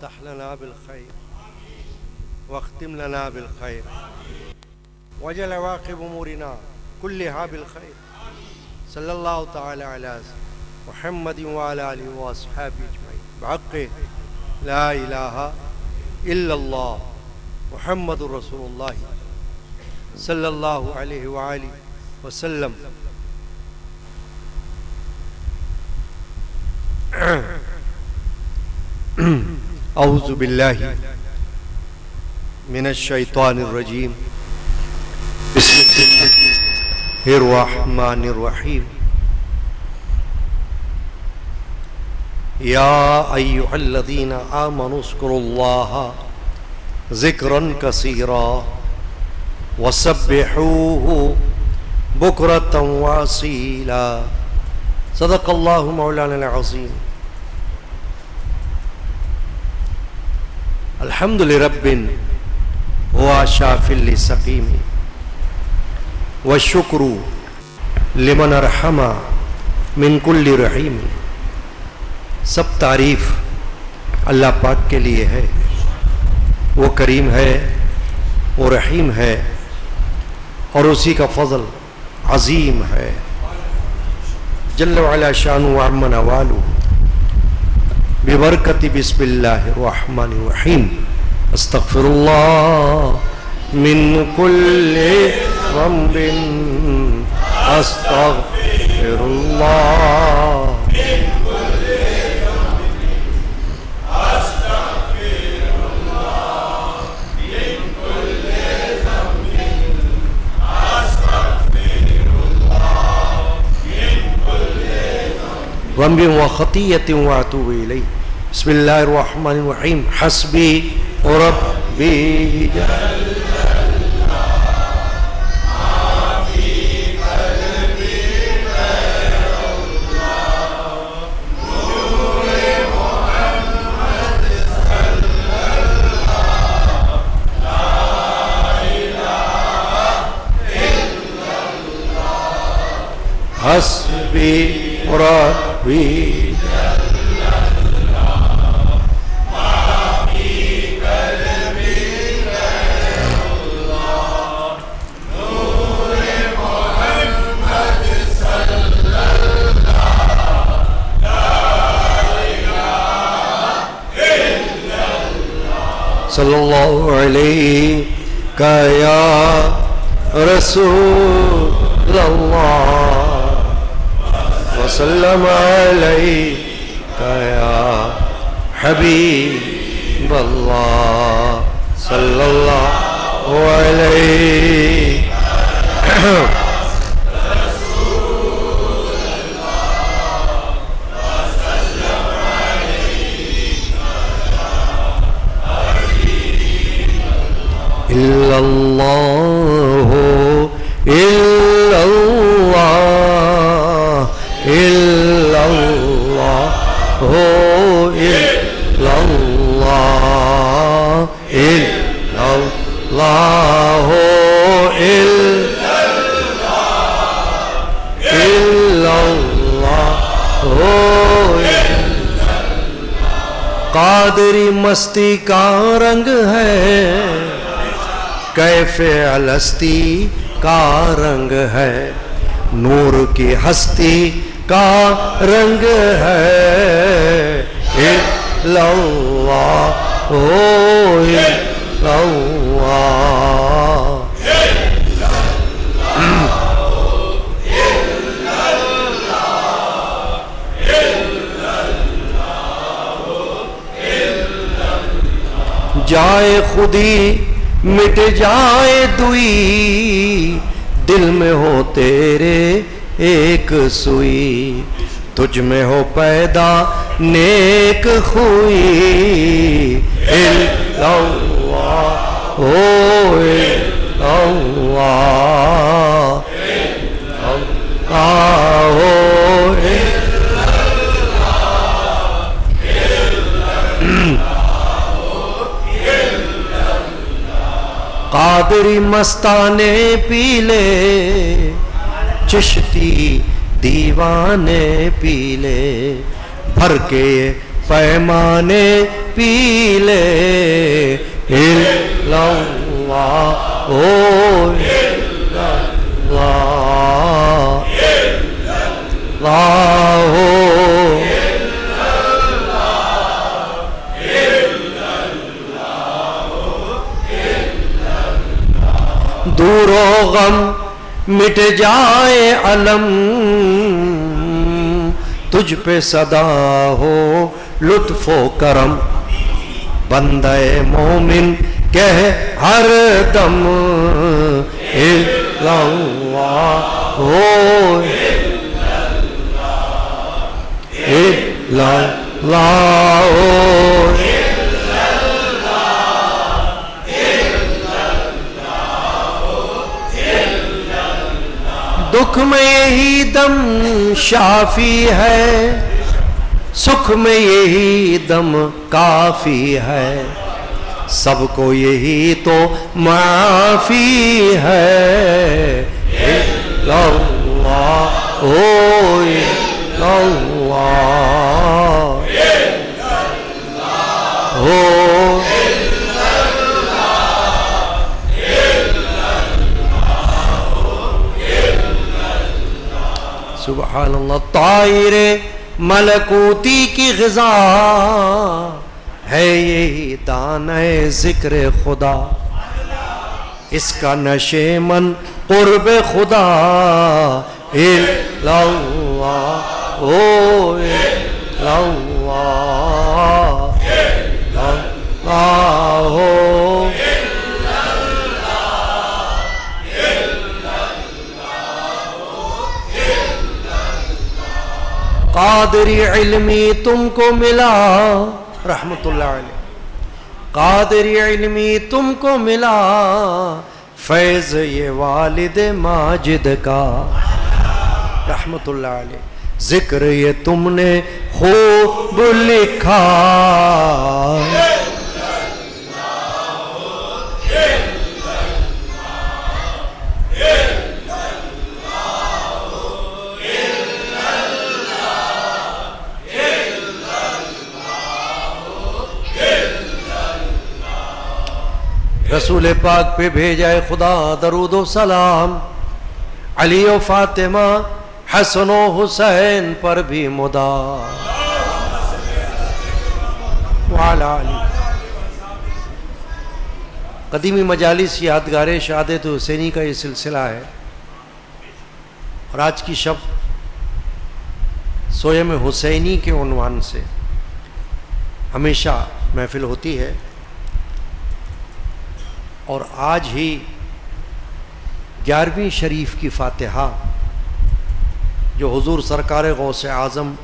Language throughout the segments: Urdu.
افتح لنا بالخير واختم لنا بالخير واجعل عواقب امورنا كلها بالخير. صلی اللہ تعالی علی محمد وعلی آلہ واصحابہ اجمعین بحق لا الہ الا اللہ محمد رسول اللہ صلی اللہ علیہ وآلہ وسلم. اعوذ باللہ من الشیطان الرجیم. بسم اللہ الرحمن الرحیم. یا ایھا الذین آمنوا اذکروا اللہ ذکرا کثیرا وسبحوہ بکرۃ واصیلا. صدق اللہ مولانا العظیم. الحمد لرب هو شافی لسقیم والشکر لمن ارحم من کل رحیم. سب تعریف اللہ پاک کے لیے ہے. وہ کریم ہے، وہ رحیم ہے، اور اسی کا فضل عظیم ہے. جل وعلا شان وعم نوالہ ببرکت بسم اللہ الرحمن الرحیم. استغفر اللہ من کل ذنب استغفر اللہ ذنب وخطیۃ واتوب الیہ. بسم اللہ الرحمن الرحیم. حسبی ربی حسبی ربی صلی اللہ علیہ یا رسول اللہ وسلم علیہ یا حبیب اللہ صلی اللہ علیہ. الا اللہ الا اللہ الا اللہ الا اللہ الا اللہ الا اللہ. قادری مستی کا رنگ ہے، کیف الستی کا رنگ ہے، نور کی ہستی کا رنگ ہے. الا اللہ الا اللہ. جائے خودی مٹ جائے دوئی، دل میں ہو تیرے ایک سوئی، تجھ میں ہو پیدا نیک خوئی. الا اللہ الا اللہ قادری مستانے پی لے، چشتی دیوانے پی لے، بھر کے پیمانے پی دور و غم مٹ جائے علم، تجھ پہ صدا ہو لطف و کرم، بندہ مومن کہہ ہر دم الا اللہ ہو الا اللہ ہو۔ دکھ میں یہی دم شافی ہے، سکھ میں یہی دم کافی ہے، سب کو یہی تو معافی ہے، الا اللہ ہو الا اللہ ہو۔ سبحان اللہ۔ طائر ملکوتی کی غذا ہے یہی دانہ ذکر خدا، اس کا نشے من قرب خدا، الا اللہ ہو الا اللہ الا اللہ ہو۔ قادری علمی تم کو ملا، رحمت اللہ علیہ، قادری علمی تم کو ملا، فیض یہ والد ماجد کا، رحمت اللہ علیہ، ذکر یہ تم نے خوب لکھا، رسول پاک پہ بھیجائے خدا درود و سلام، علی و فاطمہ حسن و حسین پر بھی مدام، وعلی علی۔ قدیمی مجالس یادگار شہادت حسینی کا یہ سلسلہ ہے، اور آج کی شب سویم حسینی کے عنوان سے ہمیشہ محفل ہوتی ہے، اور آج ہی 11ویں شریف کی فاتحہ جو حضور سرکار غوث اعظم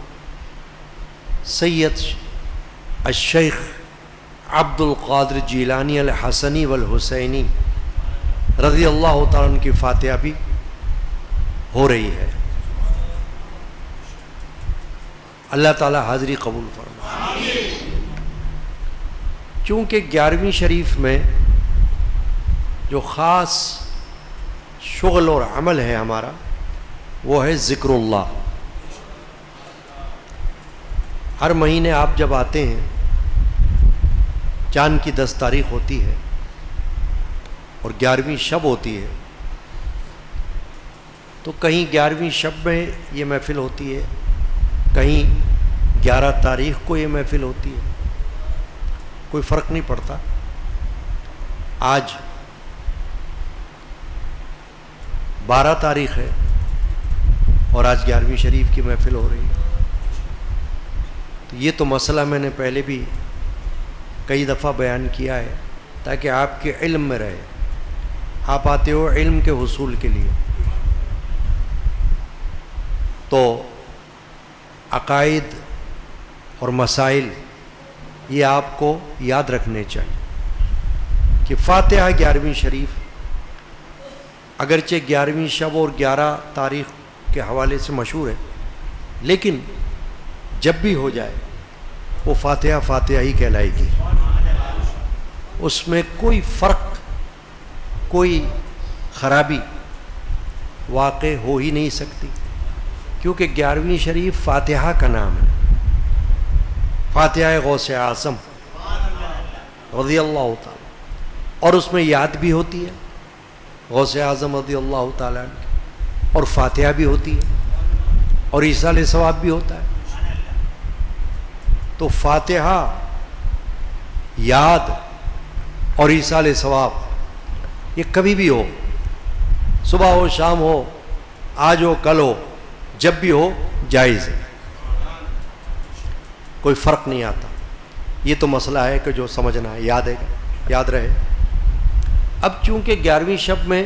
سید الشیخ عبد القادر جیلانی الحسنی والحسینی رضی اللہ تعالیٰ عنہ کی فاتحہ بھی ہو رہی ہے، اللہ تعالیٰ حاضری قبول فرمائے۔ چونکہ 11ویں شریف میں جو خاص شغل اور عمل ہے ہمارا وہ ہے ذکر اللہ۔ ہر مہینے آپ جب آتے ہیں، چاند کی 10 تاریخ ہوتی ہے اور 11ویں شب ہوتی ہے، تو کہیں 11ویں شب میں یہ محفل ہوتی ہے، کہیں 11 تاریخ کو یہ محفل ہوتی ہے، کوئی فرق نہیں پڑتا۔ آج 12 تاریخ ہے اور آج 11ویں شریف کی محفل ہو رہی ہے، تو یہ تو مسئلہ میں نے پہلے بھی کئی دفعہ بیان کیا ہے تاکہ آپ کے علم میں رہے۔ آپ آتے ہو علم کے حصول کے لیے، تو عقائد اور مسائل یہ آپ کو یاد رکھنے چاہیے کہ فاتحہ 11ویں شریف اگرچہ 11ویں شب اور 11 تاریخ کے حوالے سے مشہور ہے، لیکن جب بھی ہو جائے وہ فاتحہ فاتحہ ہی کہلائے گی، اس میں کوئی فرق، کوئی خرابی واقع ہو ہی نہیں سکتی، کیونکہ 11ویں شریف فاتحہ کا نام ہے، فاتحہ غوث اعظم رضی اللہ تعالی، اور اس میں یاد بھی ہوتی ہے غوث اعظم رضی اللہ تعالیٰ عنہ، اور فاتحہ بھی ہوتی ہے، اور ایصال ثواب بھی ہوتا ہے۔ تو فاتحہ، یاد اور ایصال ثواب یہ کبھی بھی ہو صبح ہو شام ہو، آج ہو کل ہو، جب بھی ہو جائز ہے، کوئی فرق نہیں آتا۔ یہ تو مسئلہ ہے کہ جو سمجھنا ہے یاد رہے۔ اب چونکہ 11ویں شب میں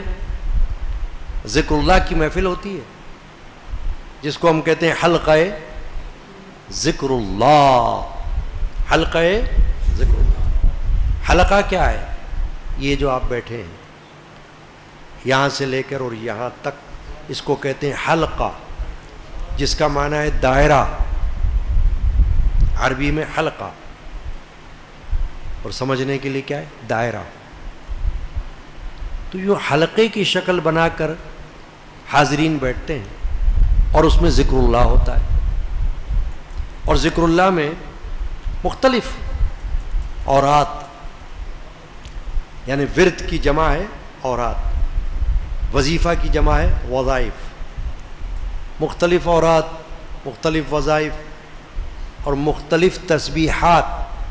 ذکر اللہ کی محفل ہوتی ہے، جس کو ہم کہتے ہیں حلقہ ذکر اللہ، حلقہ ذکر اللہ۔ حلقہ کیا ہے؟ یہ جو آپ بیٹھے ہیں یہاں سے لے کر اور یہاں تک، اس کو کہتے ہیں حلقہ، جس کا معنی ہے دائرہ، عربی میں حلقہ، اور سمجھنے کے لیے کیا ہے؟ دائرہ۔ تو یہ حلقے کی شکل بنا کر حاضرین بیٹھتے ہیں اور اس میں ذکر اللہ ہوتا ہے، اور ذکر اللہ میں مختلف اورات، یعنی ورد کی جمع ہے اورات، وظیفہ کی جمع ہے وظائف، مختلف اورات، مختلف وظائف اور مختلف تسبیحات،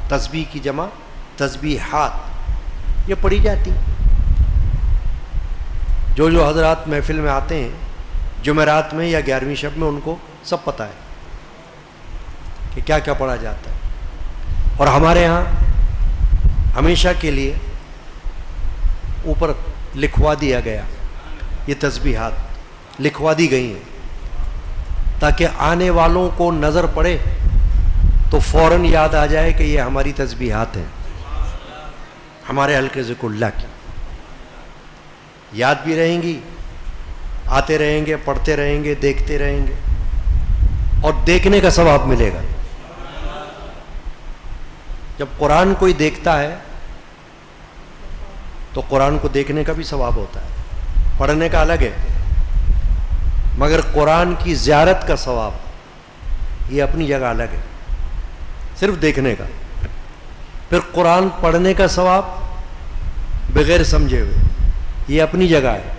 تسبیح کی جمع تسبیحات، یہ پڑھی جاتی۔ جو حضرات محفل میں آتے ہیں جمعرات میں یا 11ویں شب میں، ان کو سب پتہ ہے کہ کیا کیا پڑھا جاتا ہے۔ اور ہمارے ہاں ہمیشہ کے لیے اوپر لکھوا دیا گیا، یہ تسبیحات لکھوا دی گئی ہیں تاکہ آنے والوں کو نظر پڑے تو فوراً یاد آ جائے کہ یہ ہماری تسبیحات ہیں، ہمارے حلقے ذکر اللہ کی۔ یاد بھی رہیں گی، آتے رہیں گے، پڑھتے رہیں گے، دیکھتے رہیں گے، اور دیکھنے کا ثواب ملے گا۔ جب قرآن کوئی دیکھتا ہے تو قرآن کو دیکھنے کا بھی ثواب ہوتا ہے، پڑھنے کا الگ ہے، مگر قرآن کی زیارت کا ثواب یہ اپنی جگہ الگ ہے، صرف دیکھنے کا۔ پھر قرآن پڑھنے کا ثواب بغیر سمجھے ہوئے، یہ اپنی جگہ ہے۔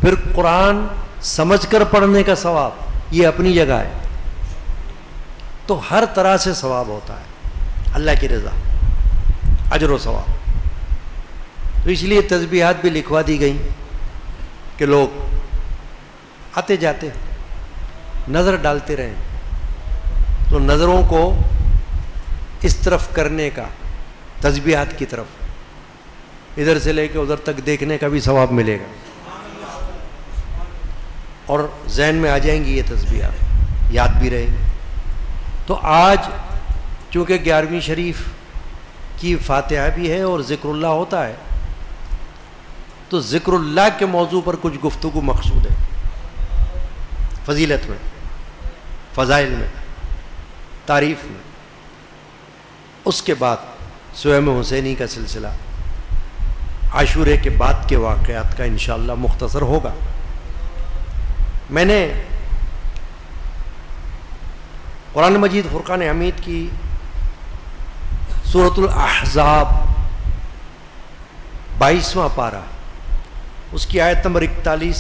پھر قرآن سمجھ کر پڑھنے کا ثواب یہ اپنی جگہ ہے۔ تو ہر طرح سے ثواب ہوتا ہے، اللہ کی رضا، اجر و ثواب۔ تو اس لیے تسبیحات بھی لکھوا دی گئیں کہ لوگ آتے جاتے نظر ڈالتے رہیں، تو نظروں کو اس طرف کرنے کا، تسبیحات کی طرف، ادھر سے لے کے ادھر تک دیکھنے کا بھی ثواب ملے گا، اور ذہن میں آ جائیں گی یہ تسبیحات، یاد بھی رہیں گی۔ تو آج چونکہ 11ویں شریف کی فاتحہ بھی ہے اور ذکر اللہ ہوتا ہے، تو ذکر اللہ کے موضوع پر کچھ گفتگو مقصود ہے، فضیلت میں، فضائل میں، تعریف میں۔ اس کے بعد صوم حسینی کا سلسلہ عاشورے کے بعد کے واقعات کا انشاءاللہ مختصر ہوگا۔ میں نے قرآن مجید فرقان حمید کی سورۃ الاحزاب 22واں پارہ، اس کی آیت نمبر 41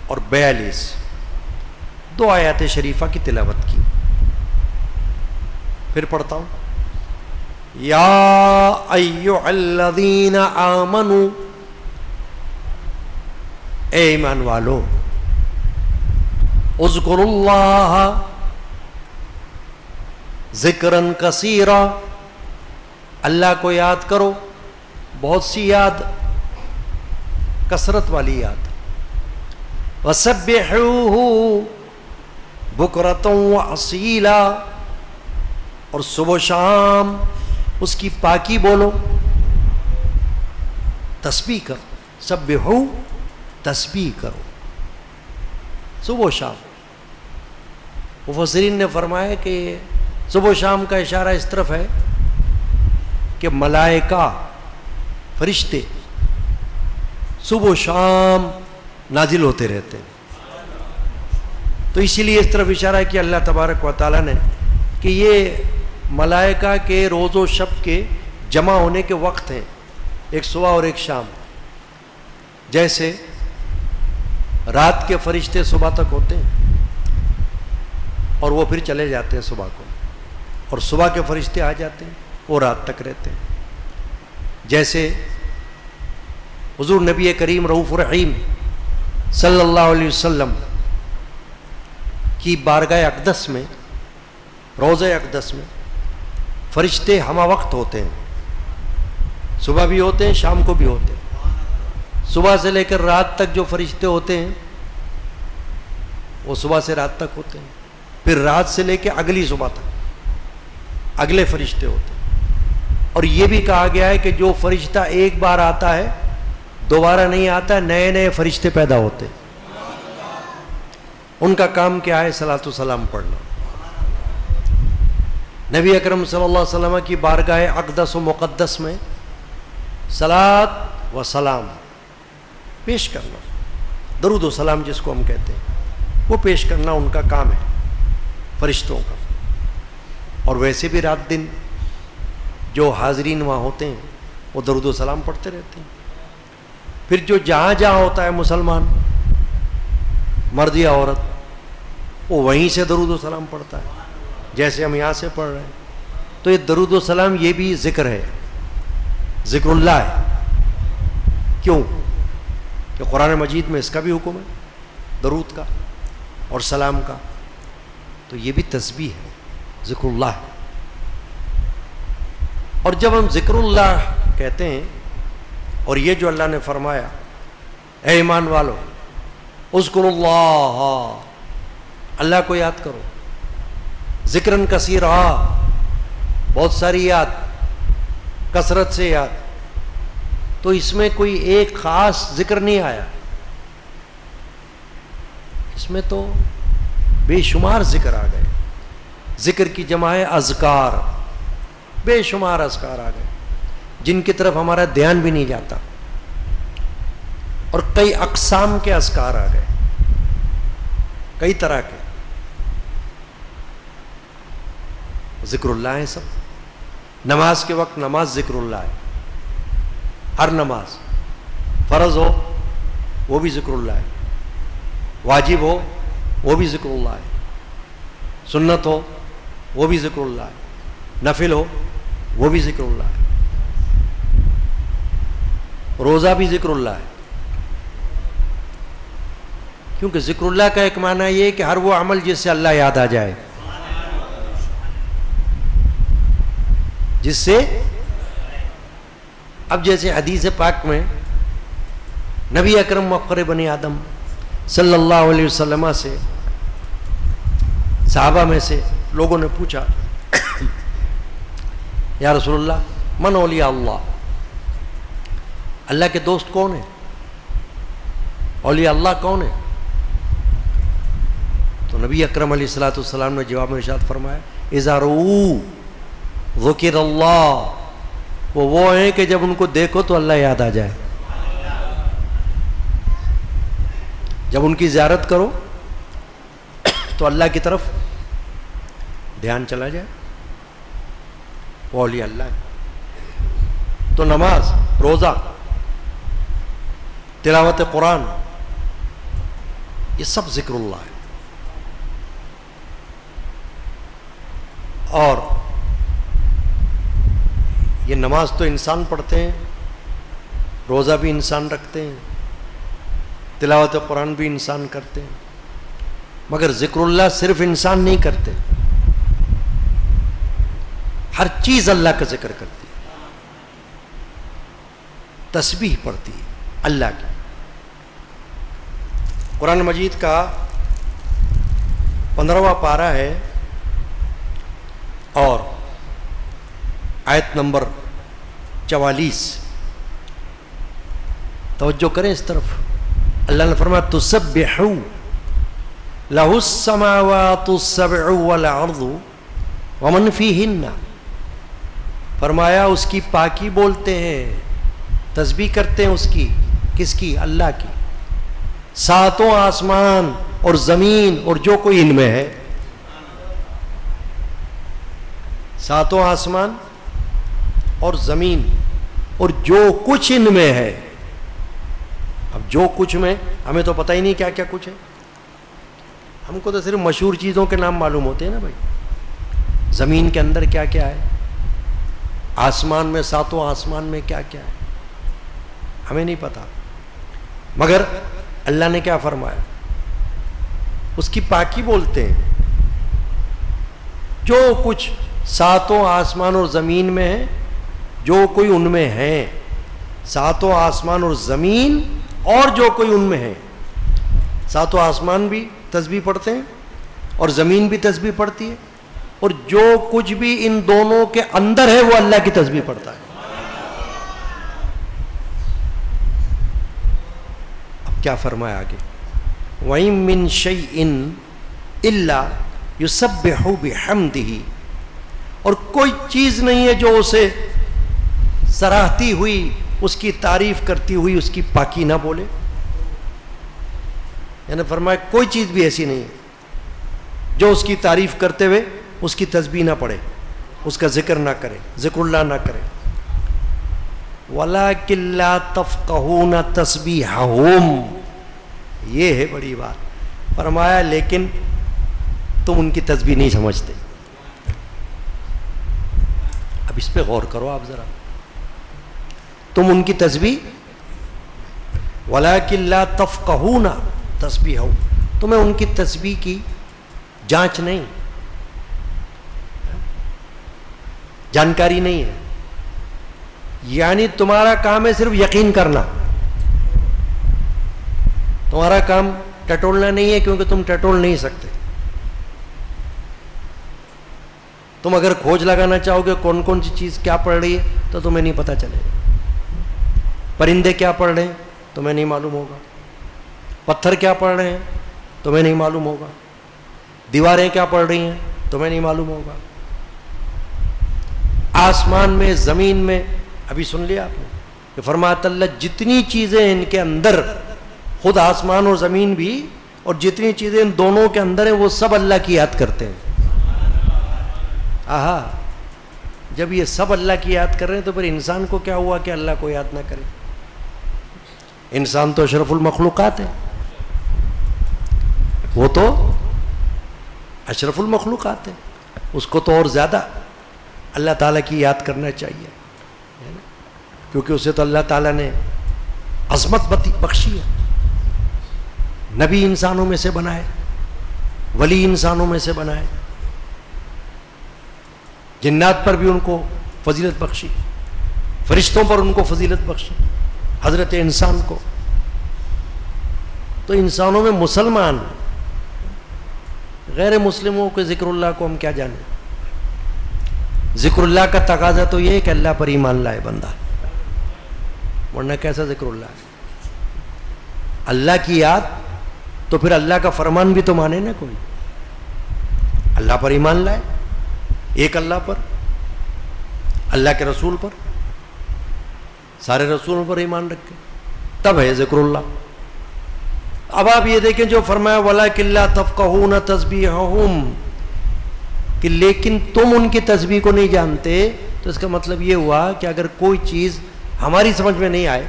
اور 42، دو آیات شریفہ کی تلاوت کی۔ پھر پڑھتا ہوں۔ یا ایھا الذین آمنوا، اے ایمان والو، اذکروا اللہ ذکرا کثیرا، اللہ کو یاد کرو، بہت سی یاد، کثرت والی یاد۔ وسبحوہ بکرۃ وأصیلا، اور صبح و شام اس کی پاکی بولو، تسبیح کرو، سبحو، تسبیح کرو صبح و شام۔ مفسرین نے فرمایا کہ صبح و شام کا اشارہ اس طرف ہے کہ ملائکہ، فرشتے صبح و شام نازل ہوتے رہتے ہیں، تو اسی لیے اس طرف اشارہ کیا اللہ تبارک و تعالیٰ نے کہ یہ ملائکہ کے روز و شب کے جمع ہونے کے وقت ہیں، ایک صبح اور ایک شام۔ جیسے رات کے فرشتے صبح تک ہوتے ہیں اور وہ پھر چلے جاتے ہیں صبح کو، اور صبح کے فرشتے آ جاتے ہیں، وہ رات تک رہتے ہیں۔ جیسے حضور نبی کریم رؤوف الرحیم صلی اللہ علیہ وسلم کی بارگاہ اقدس میں، روضہ اقدس میں فرشتے ہمہ وقت ہوتے ہیں، صبح بھی ہوتے ہیں، شام کو بھی ہوتے ہیں۔ صبح سے لے کر رات تک جو فرشتے ہوتے ہیں وہ صبح سے رات تک ہوتے ہیں، پھر رات سے لے کے اگلی صبح تک اگلے فرشتے ہوتے ہیں۔ اور یہ بھی کہا گیا ہے کہ جو فرشتہ ایک بار آتا ہے دوبارہ نہیں آتا ہے، نئے نئے فرشتے پیدا ہوتے ہیں۔ ان کا کام کیا ہے؟ صلاۃ و سلام پڑھنا۔ نبی اکرم صلی اللہ علیہ وسلم کی بارگاہ اقدس و مقدس میں صلاۃ و سلام پیش کرنا، درود و سلام جس کو ہم کہتے ہیں، وہ پیش کرنا ان کا کام ہے فرشتوں کا۔ اور ویسے بھی رات دن جو حاضرین وہاں ہوتے ہیں وہ درود و سلام پڑھتے رہتے ہیں۔ پھر جو جہاں جہاں ہوتا ہے مسلمان، مرد یا عورت، وہ وہیں سے درود و سلام پڑھتا ہے، جیسے ہم یہاں سے پڑھ رہے ہیں۔ تو یہ درود و سلام یہ بھی ذکر ہے، ذکر اللہ ہے۔ کیوں؟ کہ قرآن مجید میں اس کا بھی حکم ہے، درود کا اور سلام کا۔ تو یہ بھی تسبیح ہے، ذکر اللہ ہے۔ اور جب ہم ذکر اللہ کہتے ہیں، اور یہ جو اللہ نے فرمایا اے ایمان والو اذکر اللہ، اللہ کو یاد کرو، ذکرن کثیرا، بہت ساری یاد، کثرت سے یاد، تو اس میں کوئی ایک خاص ذکر نہیں آیا، اس میں تو بے شمار ذکر آ گئے۔ ذکر کی جمع ہے اذکار، بے شمار اذکار آ گئے جن کی طرف ہمارا دھیان بھی نہیں جاتا، اور کئی اقسام کے اذکار آ گئے، کئی طرح کے۔ ذکر اللہ ہے سب۔ نماز کے وقت نماز ذکر اللہ ہے، ہر نماز، فرض ہو وہ بھی ذکر اللہ ہے، واجب ہو وہ بھی ذکر اللہ ہے، سنت ہو وہ بھی ذکر اللہ ہے، نفل ہو وہ بھی ذکر اللہ ہے، روزہ بھی ذکر اللہ ہے۔ کیونکہ ذکر اللہ کا ایک معنی یہ ہے کہ ہر وہ عمل جس سے اللہ یاد آ جائے، جس سے، اب جیسے حدیث پاک میں نبی اکرم مفخر بنی آدم صلی اللہ علیہ وسلم سے، صحابہ میں سے لوگوں نے پوچھا یا رسول اللہ من اولیاء اللہ، اللہ کے دوست کون ہیں، اولیاء اللہ کون ہیں؟ تو نبی اکرم علیہ الصلوۃ والسلام نے جواب میں ارشاد فرمایا اذا رؤوا ذکر اللہ، وہ ہیں کہ جب ان کو دیکھو تو اللہ یاد آ جائے، جب ان کی زیارت کرو تو اللہ کی طرف دھیان چلا جائے، وہ اولیاء اللہ ہے۔ تو نماز، روزہ، تلاوت قرآن، یہ سب ذکر اللہ ہے۔ اور یہ نماز تو انسان پڑھتے ہیں، روزہ بھی انسان رکھتے ہیں، تلاوت قرآن بھی انسان کرتے ہیں، مگر ذکر اللہ صرف انسان نہیں کرتے، ہر چیز اللہ کا ذکر کرتی ہے، تسبیح پڑھتی ہے اللہ کی۔ قرآن مجید کا 15واں پارہ ہے اور آیت نمبر 44، توجہ کریں اس طرف۔ اللہ نے فرمایا تسبحوا لہ السماوات السبع والارض ومن فیہن، فرمایا اس کی پاکی بولتے ہیں، تسبیح کرتے ہیں اس کی، کس کی؟ اللہ کی، ساتوں آسمان اور زمین اور جو کوئی ان میں ہے، ساتوں آسمان اور زمین اور جو کچھ ان میں ہے۔ اب جو کچھ میں ہمیں تو پتہ ہی نہیں کیا کیا کچھ ہے، ہم کو تو صرف مشہور چیزوں کے نام معلوم ہوتے ہیں نا بھائی، زمین کے اندر کیا کیا ہے، آسمان میں، ساتوں آسمان میں کیا کیا ہے، ہمیں نہیں پتا، مگر اللہ نے کیا فرمایا، اس کی پاکی بولتے ہیں. جو کچھ ساتوں آسمان اور زمین میں ہے، جو کوئی ان میں ہے، ساتوں آسمان اور زمین اور جو کوئی ان میں ہے. ساتوں آسمان بھی تسبیح پڑھتے ہیں اور زمین بھی تسبیح پڑھتی ہے، اور جو کچھ بھی ان دونوں کے اندر ہے وہ اللہ کی تسبیح پڑھتا ہے. اب کیا فرمایا آگے، وَإِن مِّن شَيْءٍ إِلَّا يُسَبِّحُ بِحَمْدِهِ، اور کوئی چیز نہیں ہے جو اسے سراہتی ہوئی، اس کی تعریف کرتی ہوئی اس کی پاکی نہ بولے. یعنی فرمایا کوئی چیز بھی ایسی نہیں ہے جو اس کی تعریف کرتے ہوئے اس کی تسبیح نہ پڑھے، اس کا ذکر نہ کرے، ذکر اللہ نہ کرے. وَلَٰكِن لَّا تَفْقَهُونَ تَسْبِيحَهُمْ، یہ ہے بڑی بات. فرمایا لیکن تم ان کی تسبیح نہیں سمجھتے. اب اس پہ غور کرو آپ ذرا، تم ان کی تسبیح، وَلَٰكِن لَّا تَفْقَهُونَ تَسْبِيحَهُمْ، تمہیں ان کی تسبیح کی جانچ نہیں، جانکاری نہیں ہے. یعنی تمہارا کام ہے صرف یقین کرنا، تمہارا کام ٹٹولنا نہیں ہے، کیونکہ تم ٹٹول نہیں سکتے. تم اگر کھوج لگانا چاہو گے کون کون سی چیز کیا پڑھ رہی ہے تو تمہیں نہیں پتہ چلے گا. پرندے کیا پڑھ رہے ہیں تمہیں نہیں معلوم ہوگا، پتھر کیا پڑھ رہے ہیں تمہیں نہیں معلوم ہوگا، دیواریں کیا پڑھ رہی ہیں تمہیں نہیں معلوم ہوگا. آسمان میں، زمین میں، ابھی سن لیا آپ نے کہ فرماتا اللہ جتنی چیزیں ان کے اندر، خود آسمان اور زمین بھی، اور جتنی چیزیں ان دونوں کے اندر ہیں وہ سب اللہ کی یاد کرتے ہیں. آہا، جب یہ سب اللہ کی یاد کر رہے ہیں تو پھر انسان کو کیا ہوا کہ اللہ کو یاد نہ کرے؟ انسان تو اشرف المخلوقات ہے، وہ تو اشرف المخلوقات ہے، اس کو تو اور زیادہ اللہ تعالیٰ کی یاد کرنا چاہیے، کیونکہ اسے تو اللہ تعالیٰ نے عظمت بخشی ہے. نبی انسانوں میں سے بنائے، ولی انسانوں میں سے بنائے، جنات پر بھی ان کو فضیلت بخشی، فرشتوں پر ان کو فضیلت بخشی، حضرت انسان کو. تو انسانوں میں مسلمان، غیر مسلموں کے ذکر اللہ کو ہم کیا جانیں؟ ذکر اللہ کا تقاضا تو یہ ہے کہ اللہ پر ایمان لائے بندہ، ورنہ کیسا ذکر اللہ ہے؟ اللہ کی یاد تو پھر اللہ کا فرمان بھی تو مانے نا کوئی. اللہ پر ایمان لائے، ایک اللہ پر، اللہ کے رسول پر، سارے رسولوں پر ایمان رکھے، تب ہے ذکر اللہ. اب آپ یہ دیکھیں جو فرمایا وَلَٰكِن لَّا تَفْقَهُونَ تَسْبِيحَهُمْ، کہ لیکن تم ان کی تسبیح کو نہیں جانتے، تو اس کا مطلب یہ ہوا کہ اگر کوئی چیز ہماری سمجھ میں نہیں آئے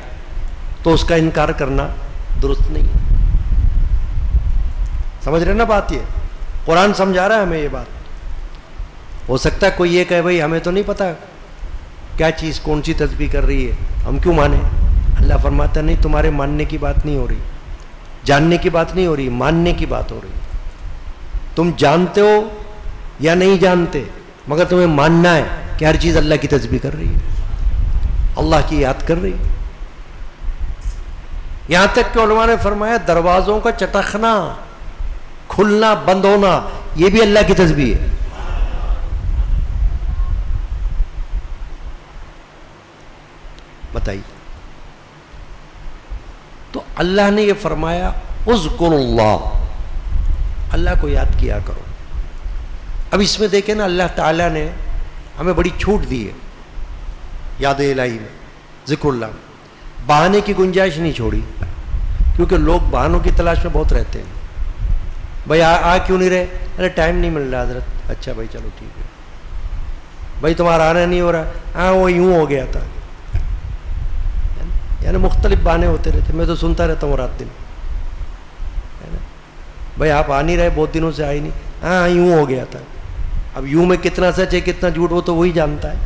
تو اس کا انکار کرنا درست نہیں ہے. سمجھ رہے نا بات؟ یہ قرآن سمجھا رہا ہے ہمیں یہ بات. ہو سکتا ہے کوئی یہ کہے بھائی ہمیں تو نہیں پتا کیا چیز کون سی تسبیح کر رہی ہے، ہم کیوں مانیں؟ اللہ فرماتا نہیں، تمہارے ماننے کی بات نہیں ہو رہی، جاننے کی بات نہیں ہو رہی، ماننے کی بات ہو رہی. تم جانتے ہو یا نہیں جانتے، مگر تمہیں ماننا ہے کہ ہر چیز اللہ کی تسبیح کر رہی ہے، اللہ کی یاد کر رہی ہے. یہاں تک کہ علماء نے فرمایا دروازوں کا چٹخنا، کھلنا بند ہونا، یہ بھی اللہ کی تسبیح ہے. بتائیے. تو اللہ نے یہ فرمایا اذکر اللہ، اللہ کو یاد کیا کرو. اب اس میں دیکھیں نا، اللہ تعالیٰ نے ہمیں بڑی چھوٹ دی ہے یاد الہی میں، ذکر اللہ میں. بہانے کی گنجائش نہیں چھوڑی، کیونکہ لوگ بہانوں کی تلاش میں بہت رہتے ہیں. بھائی آ کیوں نہیں رہے؟ ارے ٹائم نہیں مل رہا حضرت. اچھا بھائی چلو ٹھیک ہے. بھائی تمہارا آنا نہیں ہو رہا؟ ہاں وہ یوں ہو گیا تھا. یعنی مختلف بہانے ہوتے رہتے، میں تو سنتا رہتا ہوں رات دن. بھائی آپ آ نہیں رہے، بہت دنوں سے آئے نہیں. ہاں یوں ہو گیا تھا. اب یوں میں کتنا سچ ہے کتنا جھوٹ وہ تو وہی جانتا ہے.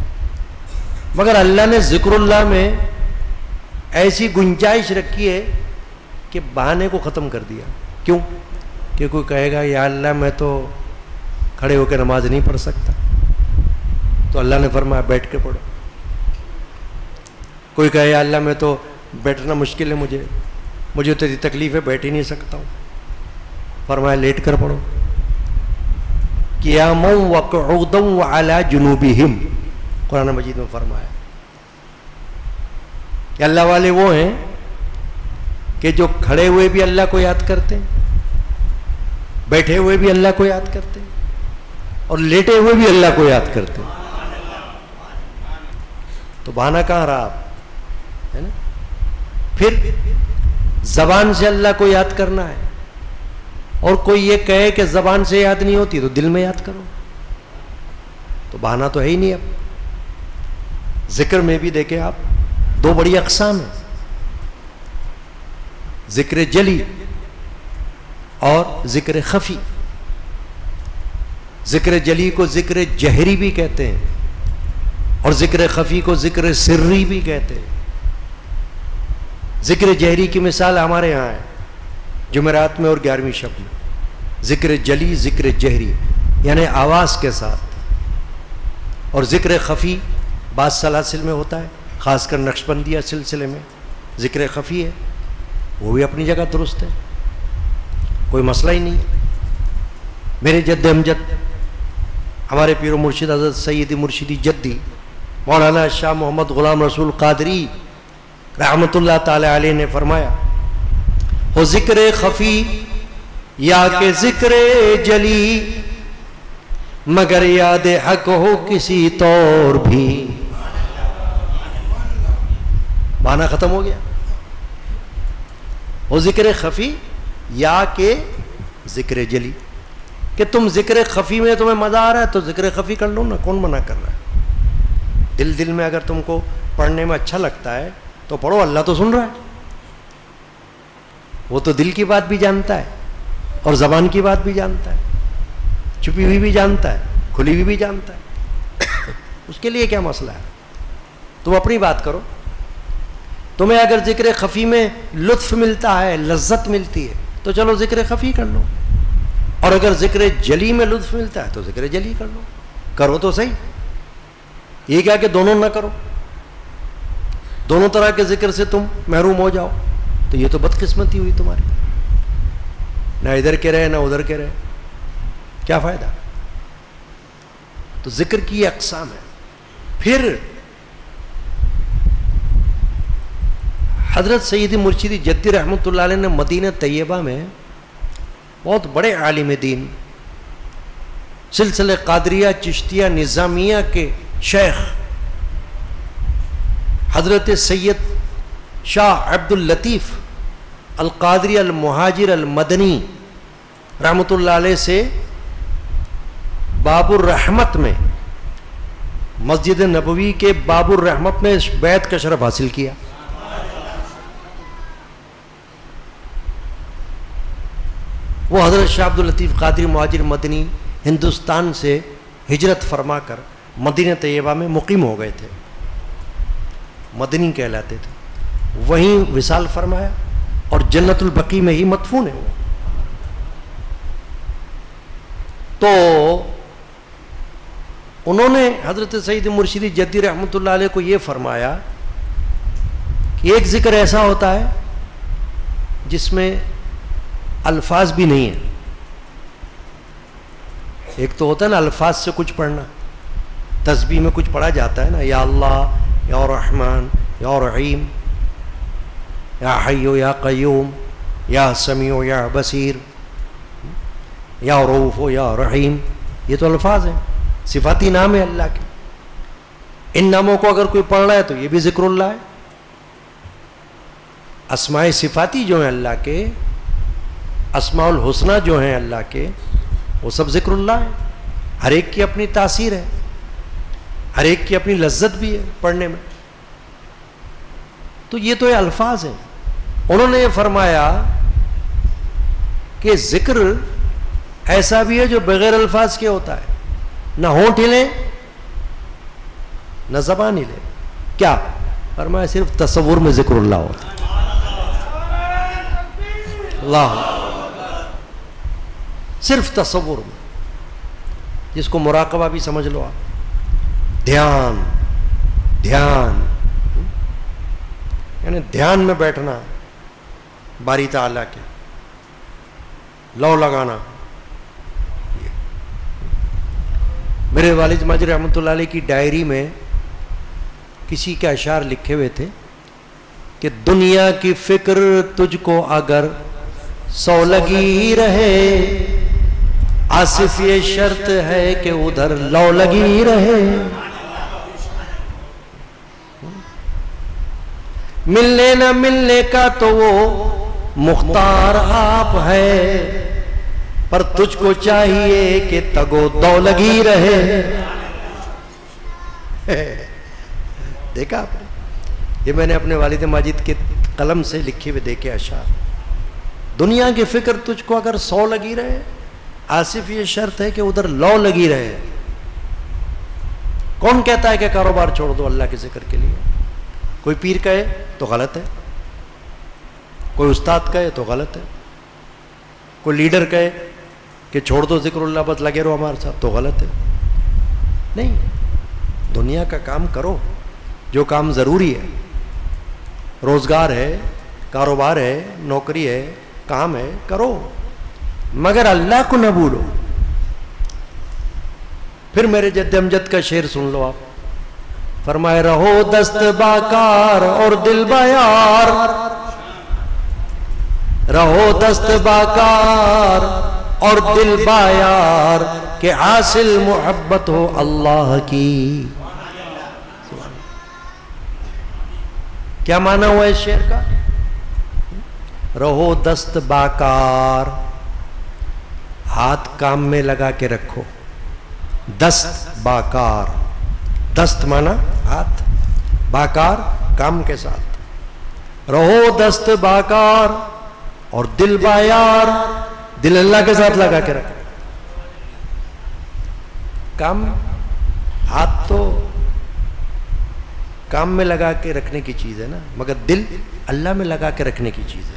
مگر اللہ نے ذکر اللہ میں ایسی گنجائش رکھی ہے کہ بہانے کو ختم کر دیا. کیوں؟ کہ کوئی کہے گا یا اللہ میں تو کھڑے ہو کے نماز نہیں پڑھ سکتا، تو اللہ نے فرمایا بیٹھ کے پڑھو. کوئی کہے یا اللہ میں تو بیٹھنا مشکل ہے، مجھے تو تکلیف ہے، بیٹھ ہی نہیں سکتا ہوں، فرمایا لیٹ کر پڑھو. قیاما وقعودا وعلی جنوبہم، قرآن مجید میں فرمایا کہ اللہ والے وہ ہیں کہ جو کھڑے ہوئے بھی اللہ کو یاد کرتے ہیں، بیٹھے ہوئے بھی اللہ کو یاد کرتے ہیں، اور لیٹے ہوئے بھی اللہ کو یاد کرتے ہیں. تو بہانہ کہاں رہا آپ، ہے نا؟ پھر زبان سے اللہ کو یاد کرنا ہے، اور کوئی یہ کہے کہ زبان سے یاد نہیں ہوتی تو دل میں یاد کرو، تو بہانہ تو ہے ہی نہیں. اب ذکر میں بھی دیکھیں آپ، دو بڑی اقسام ہیں، ذکر جلی اور ذکر خفی. ذکر جلی کو ذکر جہری بھی کہتے ہیں، اور ذکر خفی کو ذکر سری بھی کہتے ہیں. ذکر جہری کی مثال ہمارے ہاں ہے جمعرات میں اور 11ویں شب میں. ذکر جلی، ذکر جہری یعنی آواز کے ساتھ. اور ذکر خفی بعض سلاسل میں ہوتا ہے، خاص کر نقشبندیہ سلسلے میں ذکر خفی ہے، وہ بھی اپنی جگہ درست ہے، کوئی مسئلہ ہی نہیں. میرے جد امجد ہمارے پیر و مرشد حضرت سید مرشدی جدی مولانا شاہ محمد غلام رسول قادری رحمۃ اللہ تعالی علیہ نے فرمایا، ہو ذکر خفی یا کہ ذکر جلی، مگر یاد حق ہو کسی طور بھی. معنی ختم ہو گیا. ہو ذکر خفی یا کہ ذکر جلی، کہ تم ذکر خفی میں تمہیں مزہ آ رہا ہے تو ذکر خفی کر لو نا، کون منع کر رہا ہے؟ دل میں اگر تم کو پڑھنے میں اچھا لگتا ہے تو پڑھو، اللہ تو سن رہا ہے. وہ تو دل کی بات بھی جانتا ہے اور زبان کی بات بھی جانتا ہے، چھپی ہوئی بھی جانتا ہے، کھلی ہوئی بھی جانتا ہے. اس کے لیے کیا مسئلہ ہے؟ تم اپنی بات کرو. تمہیں اگر ذکر خفی میں لطف ملتا ہے، لذت ملتی ہے تو چلو ذکر خفی کر لو، اور اگر ذکر جلی میں لطف ملتا ہے تو ذکر جلی کر لو. کرو تو صحیح. یہ کیا کہ دونوں نہ کرو، دونوں طرح کے ذکر سے تم محروم ہو جاؤ، تو یہ تو بدقسمتی ہوئی تمہاری. نہ ادھر کے رہے نہ ادھر کے رہے، کیا فائدہ؟ تو ذکر کی یہ اقسام ہے. پھر حضرت سید مرشدی جدی رحمۃ اللہ علیہ نے مدینہ طیبہ میں بہت بڑے عالم دین، سلسلہ قادریہ چشتیہ نظامیہ کے شیخ حضرت سید شاہ عبد اللطیف القادری المہاجر المدنی رحمۃ اللہ علیہ سے باب الرحمت میں، مسجد نبوی کے باب الرحمت میں بیعت کا شرف حاصل کیا. وہ حضرت شاہ عبد اللطیف قادری مہاجر مدنی ہندوستان سے ہجرت فرما کر مدینہ طیبہ میں مقیم ہو گئے تھے، مدنی کہلاتے تھے. وہیں وصال فرمایا اور جنت البقیع میں ہی مدفون ہے وہ. تو انہوں نے حضرت سید مرشدی جدی رحمۃ اللہ علیہ کو یہ فرمایا کہ ایک ذکر ایسا ہوتا ہے جس میں الفاظ بھی نہیں ہیں. ایک تو ہوتا ہے نا الفاظ سے کچھ پڑھنا، تسبیح میں کچھ پڑھا جاتا ہے نا، یا اللہ، یا رحمان، یا رحیم، یا حی یا قیوم، یا سمیع یا بصیر، یا رؤوف یا رحیم. یہ تو الفاظ ہیں، صفاتی نام ہے اللہ کے. ان ناموں کو اگر کوئی پڑھ رہا ہے تو یہ بھی ذکر اللہ ہے. اسماء صفاتی جو ہیں اللہ کے، اسماء الحسنہ جو ہیں اللہ کے، وہ سب ذکر اللہ ہے. ہر ایک کی اپنی تاثیر ہے، ہر ایک کی اپنی لذت بھی ہے پڑھنے میں. تو یہ تو یہ الفاظ ہیں. انہوں نے یہ فرمایا کہ ذکر ایسا بھی ہے جو بغیر الفاظ کے ہوتا ہے، نہ ہونٹ ہلے نہ زبان ہلے. کیا؟ فرمایا صرف تصور میں ذکر اللہ ہوتا ہے. اللہ صرف تصور میں، جس کو مراقبہ بھی سمجھ لو آپ، دھیان یعنی دھیان میں بیٹھنا باری تعالیٰ کے، لو لگانا. میرے والد ماجد رحمۃ اللہ علیہ کی ڈائری میں کسی کے اشعار لکھے ہوئے تھے کہ دنیا کی فکر تجھ کو اگر 100 لگی رہے، آصف یہ شرط ہے کہ ادھر لو لگی رہے. ملنے نہ ملنے کا تو وہ مختار آپ ہے، پر تجھ کو چاہیے کہ تگو دو لگی رہے. دیکھا آپ نے، یہ میں نے اپنے والد ماجد کے قلم سے لکھے ہوئے دیکھے اشعار. دنیا کی فکر تجھ کو اگر 100 لگی رہے، آصف یہ شرط ہے کہ ادھر لو لگی رہے. کون کہتا ہے کہ کاروبار چھوڑ دو اللہ کے ذکر کے لیے؟ کوئی پیر کہے تو غلط ہے، کوئی استاد کہے تو غلط ہے، کوئی لیڈر کہے کہ چھوڑ دو ذکر اللہ بس لگے رہو ہمارے ساتھ تو غلط ہے. نہیں، دنیا کا کام کرو جو کام ضروری ہے، روزگار ہے، کاروبار ہے، نوکری ہے، کام ہے، کرو، مگر اللہ کو نہ بھولو. پھر میرے جد امجد کا شعر سن لو آپ. فرمائے رہو دست باکار اور دل بیار، رہو دست باکار اور دل بیار، کہ حاصل محبت ہو اللہ کی. کیا معنی ہوا اس شعر کا؟ رہو دست باکار، ہاتھ کام میں لگا کے رکھو. دست باکار، دست مانا ہاتھ، باکار کام کے ساتھ. رہو دست باکار اور دل بایار، دل اللہ کے ساتھ لگا کے رکھو. کام، ہاتھ تو کام میں لگا کے رکھنے کی چیز ہے نا، مگر دل اللہ میں لگا کے رکھنے کی چیز ہے.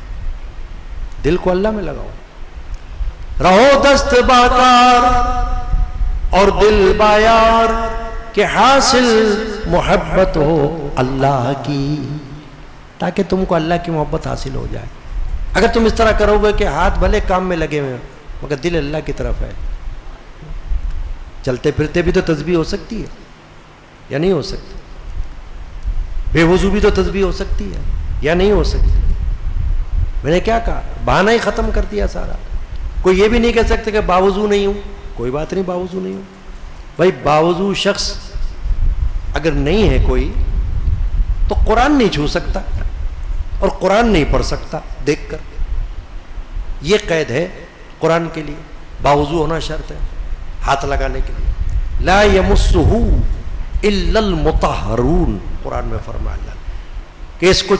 دل کو اللہ میں لگاؤ. رہو دست باکار اور دل بایار، کہ حاصل محبت ہو اللہ کی، تاکہ تم کو اللہ کی محبت حاصل ہو جائے. اگر تم اس طرح کرو گے کہ ہاتھ بھلے کام میں لگے ہوئے مگر دل اللہ کی طرف ہے، چلتے پھرتے بھی تو تسبیح ہو سکتی ہے یا نہیں ہو سکتی؟ بے وضو بھی تو تسبیح ہو سکتی ہے یا نہیں ہو سکتی؟ میں نے کیا کہا؟ بہانہ ہی ختم کر دیا سارا. کوئی یہ بھی نہیں کہہ سکتے کہ باوضو نہیں ہوں. کوئی بات نہیں، باوضو نہیں ہوں. بھائی باوضو شخص اگر نہیں ہے کوئی تو قرآن نہیں چھو سکتا اور قرآن نہیں پڑھ سکتا دیکھ کر. یہ قید ہے قرآن کے لیے. باوضو ہونا شرط ہے ہاتھ لگانے کے لیے. لا یمسہ الا المطہرون، قرآن میں فرمایا اللہ کہ اس کو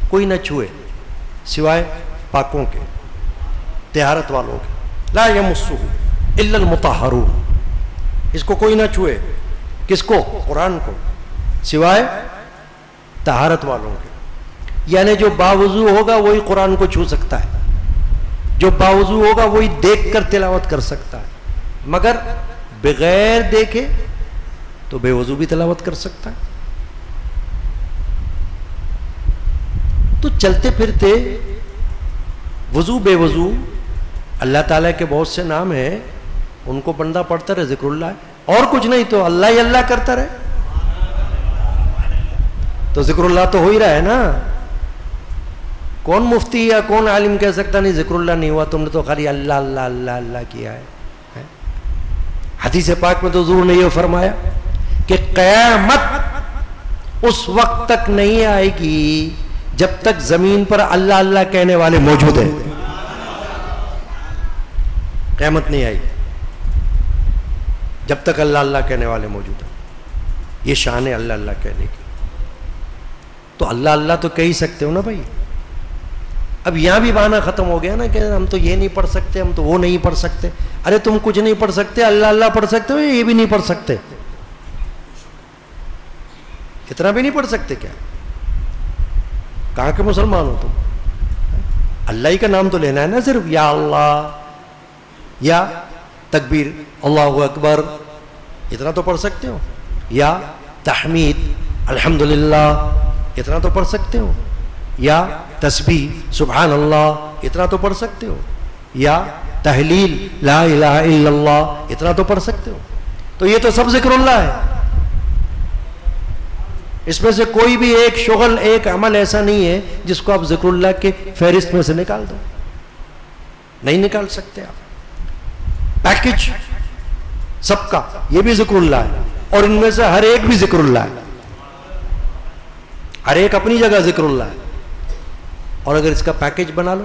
کوئی نہ چھوئے سوائے پاکوں کے، طہارت والوں کے. لا یمسہ الا المطہرون، اس کو کوئی نہ چھوئے. کس کو؟ قرآن کو، سوائے طہارت والوں کے. یعنی جو باوضو ہوگا وہی قرآن کو چھو سکتا ہے، جو باوضو ہوگا وہی دیکھ کر تلاوت کر سکتا ہے، مگر بغیر دیکھے تو بے وضو بھی تلاوت کر سکتا ہے. تو چلتے پھرتے وضو بے وضو اللہ تعالیٰ کے بہت سے نام ہیں، ان کو بندہ پڑھتا رہے، ذکر اللہ ہے، اور کچھ نہیں تو اللہ ہی اللہ کرتا رہے تو ذکر اللہ تو ہو ہی رہا ہے نا. کون مفتی یا کون عالم کہہ سکتا نہیں ذکر اللہ نہیں ہوا، تم نے تو خالی اللہ اللہ اللہ اللہ کیا ہے. حدیث پاک میں تو حضور نے یہ فرمایا کہ قیامت اس وقت تک نہیں آئے گی جب تک زمین پر اللہ اللہ کہنے والے موجود ہیں. قیامت نہیں آئی جب تک اللہ اللہ کہنے والے موجود ہیں. یہ شان ہے اللہ اللہ کہنے کی. تو اللہ اللہ تو کہہ ہی سکتے ہو نا بھائی. اب یہاں بھی بہانہ ختم ہو گیا نا کہ ہم تو یہ نہیں پڑھ سکتے، ہم تو وہ نہیں پڑھ سکتے. ارے تم کچھ نہیں پڑھ سکتے، اللہ اللہ پڑھ سکتے ہو، یہ بھی نہیں پڑھ سکتے. اتنا بھی نہیں پڑھ سکتے کیا؟ کہاں کے مسلمان ہو تم؟ اللہ ہی کا نام تو لینا ہے نا صرف، یا اللہ، یا تکبیر اللہ اکبر اتنا تو پڑھ سکتے ہو، یا تحمید الحمدللہ اتنا تو پڑھ سکتے ہو، یا تسبیح سبحان اللہ اتنا تو پڑھ سکتے ہو، یا تحلیل لا الہ الا اللہ اتنا تو پڑھ سکتے ہو. تو یہ تو سب ذکر اللہ ہے. اس میں سے کوئی بھی ایک شغل، ایک عمل ایسا نہیں ہے جس کو آپ ذکر اللہ کے فہرست میں سے نکال دو. نہیں نکال سکتے آپ. پیکج سب کا یہ بھی ذکر اللہ ہے، اور ان میں سے ہر ایک بھی ذکر اللہ ہے، ہر ایک اپنی جگہ ذکر اللہ ہے. اور اگر اس کا پیکج بنا لو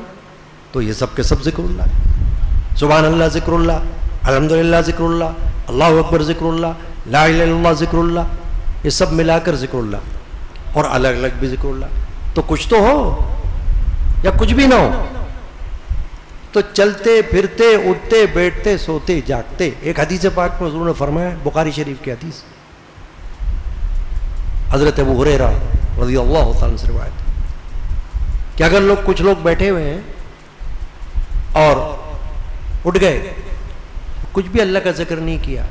تو یہ سب کے سب ذکر اللہ ہے. سبحان اللہ ذکر اللہ، الحمدللہ ذکر اللہ، اللہ اکبر ذکر اللہ، لا الہ الا اللہ ذکر اللہ، یہ سب ملا کر ذکر اللہ، اور الگ الگ بھی ذکر اللہ. تو کچھ تو ہو یا کچھ بھی نہ ہو. تو چلتے پھرتے اٹھتے بیٹھتے سوتے جاگتے، ایک حدیث پاک میں حضور نے فرمایا، بخاری شریف کی حدیث، حضرت ابو ہریرہ رضی اللہ تعالیٰ عنہ سے روایت کہ اگر کچھ لوگ بیٹھے ہوئے ہیں اور اٹھ گئے، کچھ بھی اللہ کا ذکر نہیں کیا،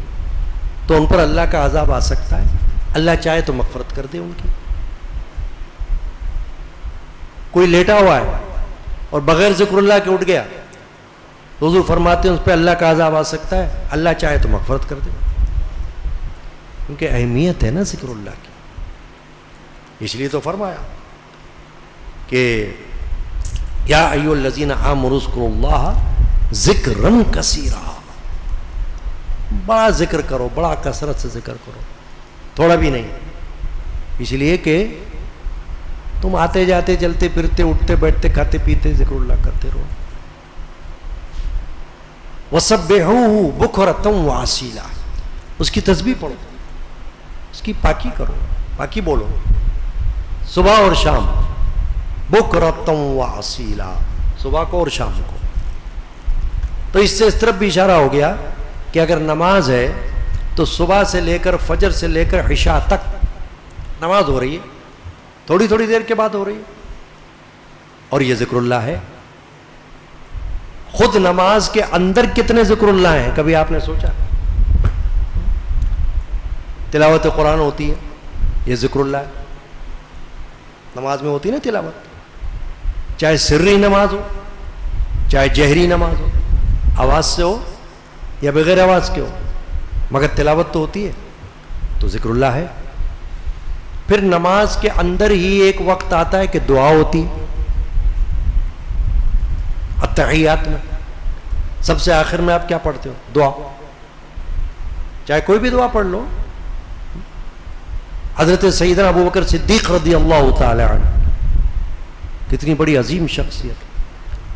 تو ان پر اللہ کا عذاب آ سکتا ہے. اللہ چاہے تو مغفرت کر دے ان کی. کوئی لیٹا ہوا ہے اور بغیر ذکر اللہ کے اٹھ گیا، تو حضور فرماتے ہیں اس پہ اللہ کا عذاب آ سکتا ہے، اللہ چاہے تو مغفرت کر دے. کیونکہ اہمیت ہے نا ذکر اللہ کی. اس لیے تو فرمایا کہ یا ایھا الذین آمنوا اذکروا اللہ ذکرا کثیرا. بڑا ذکر کرو، بڑا کثرت سے ذکر کرو، تھوڑا بھی نہیں. اس لیے کہ تم آتے جاتے چلتے پھرتے اٹھتے بیٹھتے کھاتے پیتے ذکر اللہ کرتے رہو. وَسَبِّحُوهُ بُكْرَةً وَأَصِيلًا. اس کی تسبیح پڑھو، اس کی پاکی کرو، پاکی بولو صبح اور شام. بُكْرَةً وَأَصِيلًا، صبح کو اور شام کو. تو اس سے اس طرف بھی اشارہ ہو گیا کہ اگر نماز ہے تو صبح سے لے کر فجر سے لے کر عشاء تک نماز ہو رہی ہے، تھوڑی تھوڑی دیر کے بعد ہو رہی ہے، اور یہ ذکر اللہ ہے. خود نماز کے اندر کتنے ذکر اللہ ہیں کبھی آپ نے سوچا؟ تلاوت قرآن ہوتی ہے، یہ ذکر اللہ ہے. نماز میں ہوتی ہے نا تلاوت، چاہے سری نماز ہو چاہے جہری نماز ہو، آواز سے ہو یا بغیر آواز کے ہو، مگر تلاوت تو ہوتی ہے، تو ذکر اللہ ہے. پھر نماز کے اندر ہی ایک وقت آتا ہے کہ دعا ہوتی ہے. التحیات میں سب سے آخر میں آپ کیا پڑھتے ہو؟ دعا. چاہے کوئی بھی دعا پڑھ لو. حضرت سیدنا ابو بکر صدیق رضی اللہ تعالی عنہ، کتنی بڑی عظیم شخصیت.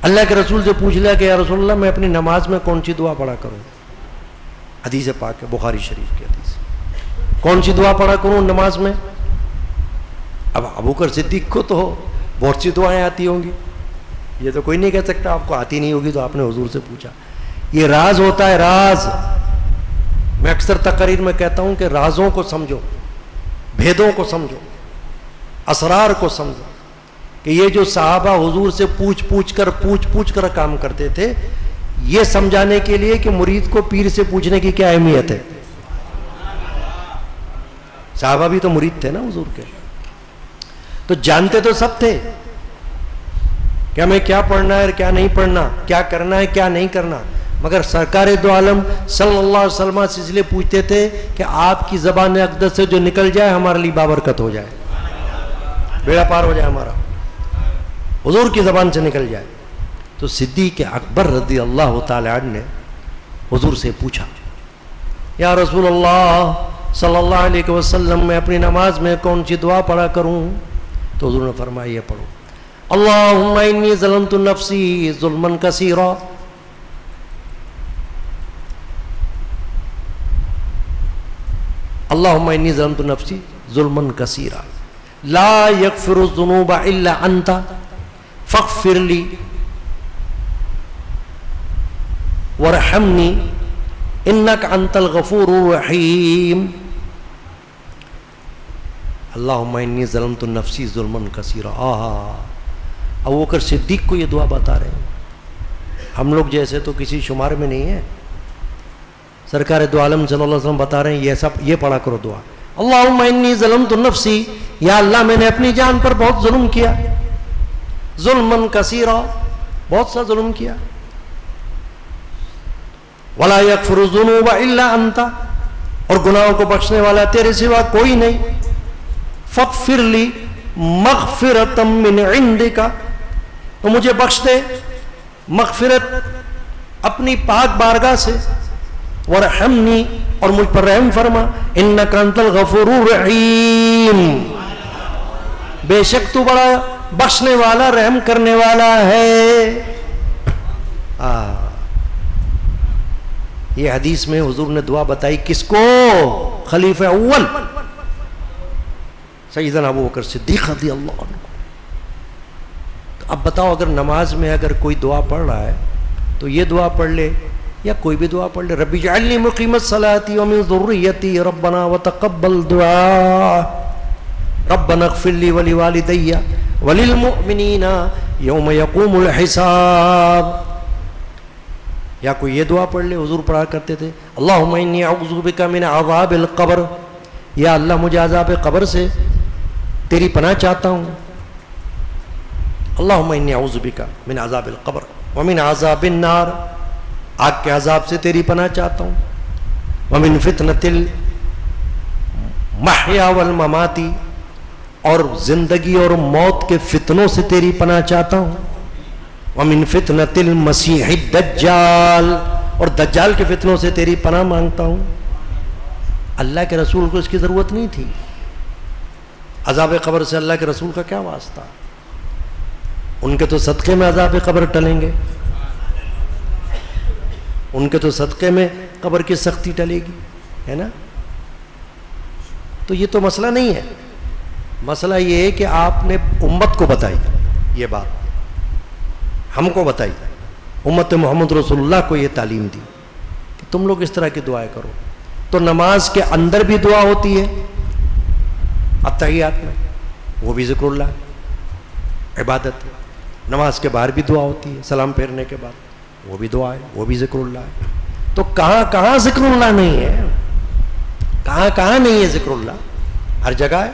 اللہ کے رسول سے پوچھ لیا کہ یا رسول اللہ میں اپنی نماز میں کون سی دعا پڑھا کروں؟ حدیث پاک ہے، بخاری شریف کی حدیث. کون سی دعا پڑھا کروں نماز میں؟ اب ابو بکر صدیق کو تو بہت سی دعائیں آتی ہوں گی، یہ تو کوئی نہیں کہہ سکتا آپ کو آتی نہیں ہوگی. تو آپ نے حضور سے پوچھا. یہ راز ہوتا ہے، راز. میں اکثر تقریر میں کہتا ہوں کہ رازوں کو سمجھو، بھیدوں کو سمجھو، اسرار کو سمجھو. کہ یہ جو صحابہ حضور سے پوچھ پوچھ کر کام کرتے تھے، یہ سمجھانے کے لیے کہ مرید کو پیر سے پوچھنے کی کیا اہمیت ہے. صحابہ بھی تو مرید تھے نا حضور کے، تو جانتے تو سب تھے کہ ہمیں کیا پڑھنا ہے اور کیا نہیں پڑھنا، کیا کرنا ہے کیا نہیں کرنا. مگر سرکار دو عالم صلی اللہ علیہ وسلم سے اس لیے پوچھتے تھے کہ آپ کی زبان اقدس سے جو نکل جائے ہمارے لیے بابرکت ہو جائے، بیڑا پار ہو جائے ہمارا، حضور کی زبان سے نکل جائے. تو صدیق اکبر رضی اللہ تعالی عنہ نے حضور سے پوچھا، یا رسول اللہ صلی اللہ علیہ وسلم میں اپنی نماز میں کون سی دعا پڑھا کروں؟ تو حضور نے فرمایا یہ پڑھو، اللہم انی ظلمت نفسی ظلما کثیرا. اللہم انی ظلمت نفسی ظلما کثیرا لا یغفر الذنوب الا انت فاغفر لی وارحمنی انک انت الغفور الرحیم. اللہم انی ظلمت نفسی ظلما کثیرا. ابو بکر صدیق کو یہ دعا بتا رہے ہیں. ہم لوگ جیسے تو کسی شمار میں نہیں ہے. سرکار دو عالم صلی اللہ علیہ وسلم بتا رہے ہیں یہ پڑھا کرو دعا. اللہم انی ظلمت نفسی، یا اللہ میں نے اپنی جان پر بہت ظلم کیا، ظلما کثیرا، بہت سا ظلم کیا. ولا یغفر الذنوب الا انت، اور گناہوں کو بخشنے والا تیرے سوا کوئی نہیں. فاغفر لی مغفرۃ من عندک، تو مجھے بخش دے مغفرت اپنی پاک بارگاہ سے. ورحمنی، اور مجھ پر رحم فرما. انک انت الغفور الرحیم، بے شک تو بڑا بخشنے والا رحم کرنے والا ہے. یہ حدیث میں حضور نے دعا بتائی کس کو؟ خلیفہ اول سیدنا ابو بکر صدیق رضی اللہ عنہ. تو اب بتاؤ، اگر نماز میں اگر کوئی دعا پڑھ رہا ہے تو یہ دعا پڑھ لے یا کوئی بھی دعا پڑھ لے. رب اجعلنی مقیم الصلاۃ ومن ذریتی ربنا وتقبل دعاء ربنا اغفر لی ولوالدی وللمؤمنین یوم یقوم الحساب. یا کوئی یہ دعا پڑھ لے. حضور پڑھا کرتے تھے اللہم انی اعوذ بک من عذاب القبر، یا اللہ مجھے عذاب قبر سے تیری پناہ چاہتا ہوں. اللہم انی اعوذ بک من عذاب القبر ومن عذاب النار، آگ کے عذاب سے تیری پناہ چاہتا ہوں. ومن فتنۃ المحیا والممات، اور زندگی اور موت کے فتنوں سے تیری پناہ چاہتا ہوں. ومن فتنۃ المسیح الدجال، اور دجال کے فتنوں سے تیری پناہ مانگتا ہوں. اللہ کے رسول کو اس کی ضرورت نہیں تھی. عذاب قبر سے اللہ کے رسول کا کیا واسطہ؟ ان کے تو صدقے میں عذاب قبر ٹلیں گے، ان کے تو صدقے میں قبر کی سختی ٹلے گی، ہے نا. تو یہ تو مسئلہ نہیں ہے. مسئلہ یہ ہے کہ آپ نے امت کو بتائی یہ بات، ہم کو بتائی، امت محمد رسول اللہ کو یہ تعلیم دی کہ تم لوگ اس طرح کی دعائیں کرو. تو نماز کے اندر بھی دعا ہوتی ہے، اتحیات میں، وہ بھی ذکر اللہ عبادت ہے. نماز کے باہر بھی دعا ہوتی ہے، سلام پھیرنے کے بعد، وہ بھی دعا ہے، وہ بھی ذکر اللہ ہے. تو کہاں کہاں ذکر اللہ نہیں ہے؟ کہاں کہاں نہیں ہے ذکر اللہ؟ ہر جگہ ہے.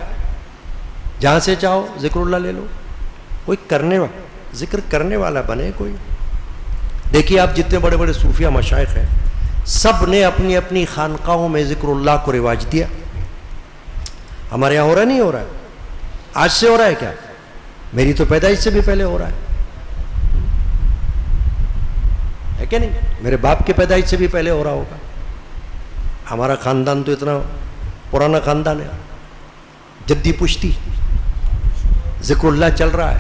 جہاں سے چاہو ذکر اللہ لے لو. کوئی ذکر کرنے والا بنے کوئی. دیکھیے آپ جتنے بڑے بڑے صوفیہ مشائخ ہیں، سب نے اپنی اپنی خانقاہوں میں ذکر اللہ کو رواج دیا. ہمارے یہاں ہو رہا نہیں ہو رہا ہے؟ آج سے ہو رہا ہے کیا؟ میری تو پیدائش سے بھی پہلے ہو رہا ہے کہ نہیں؟ میرے باپ کے پیدائش سے بھی پہلے ہو رہا ہوگا. ہمارا خاندان تو اتنا پرانا خاندان ہے، جدی پشتی ذکر اللہ چل رہا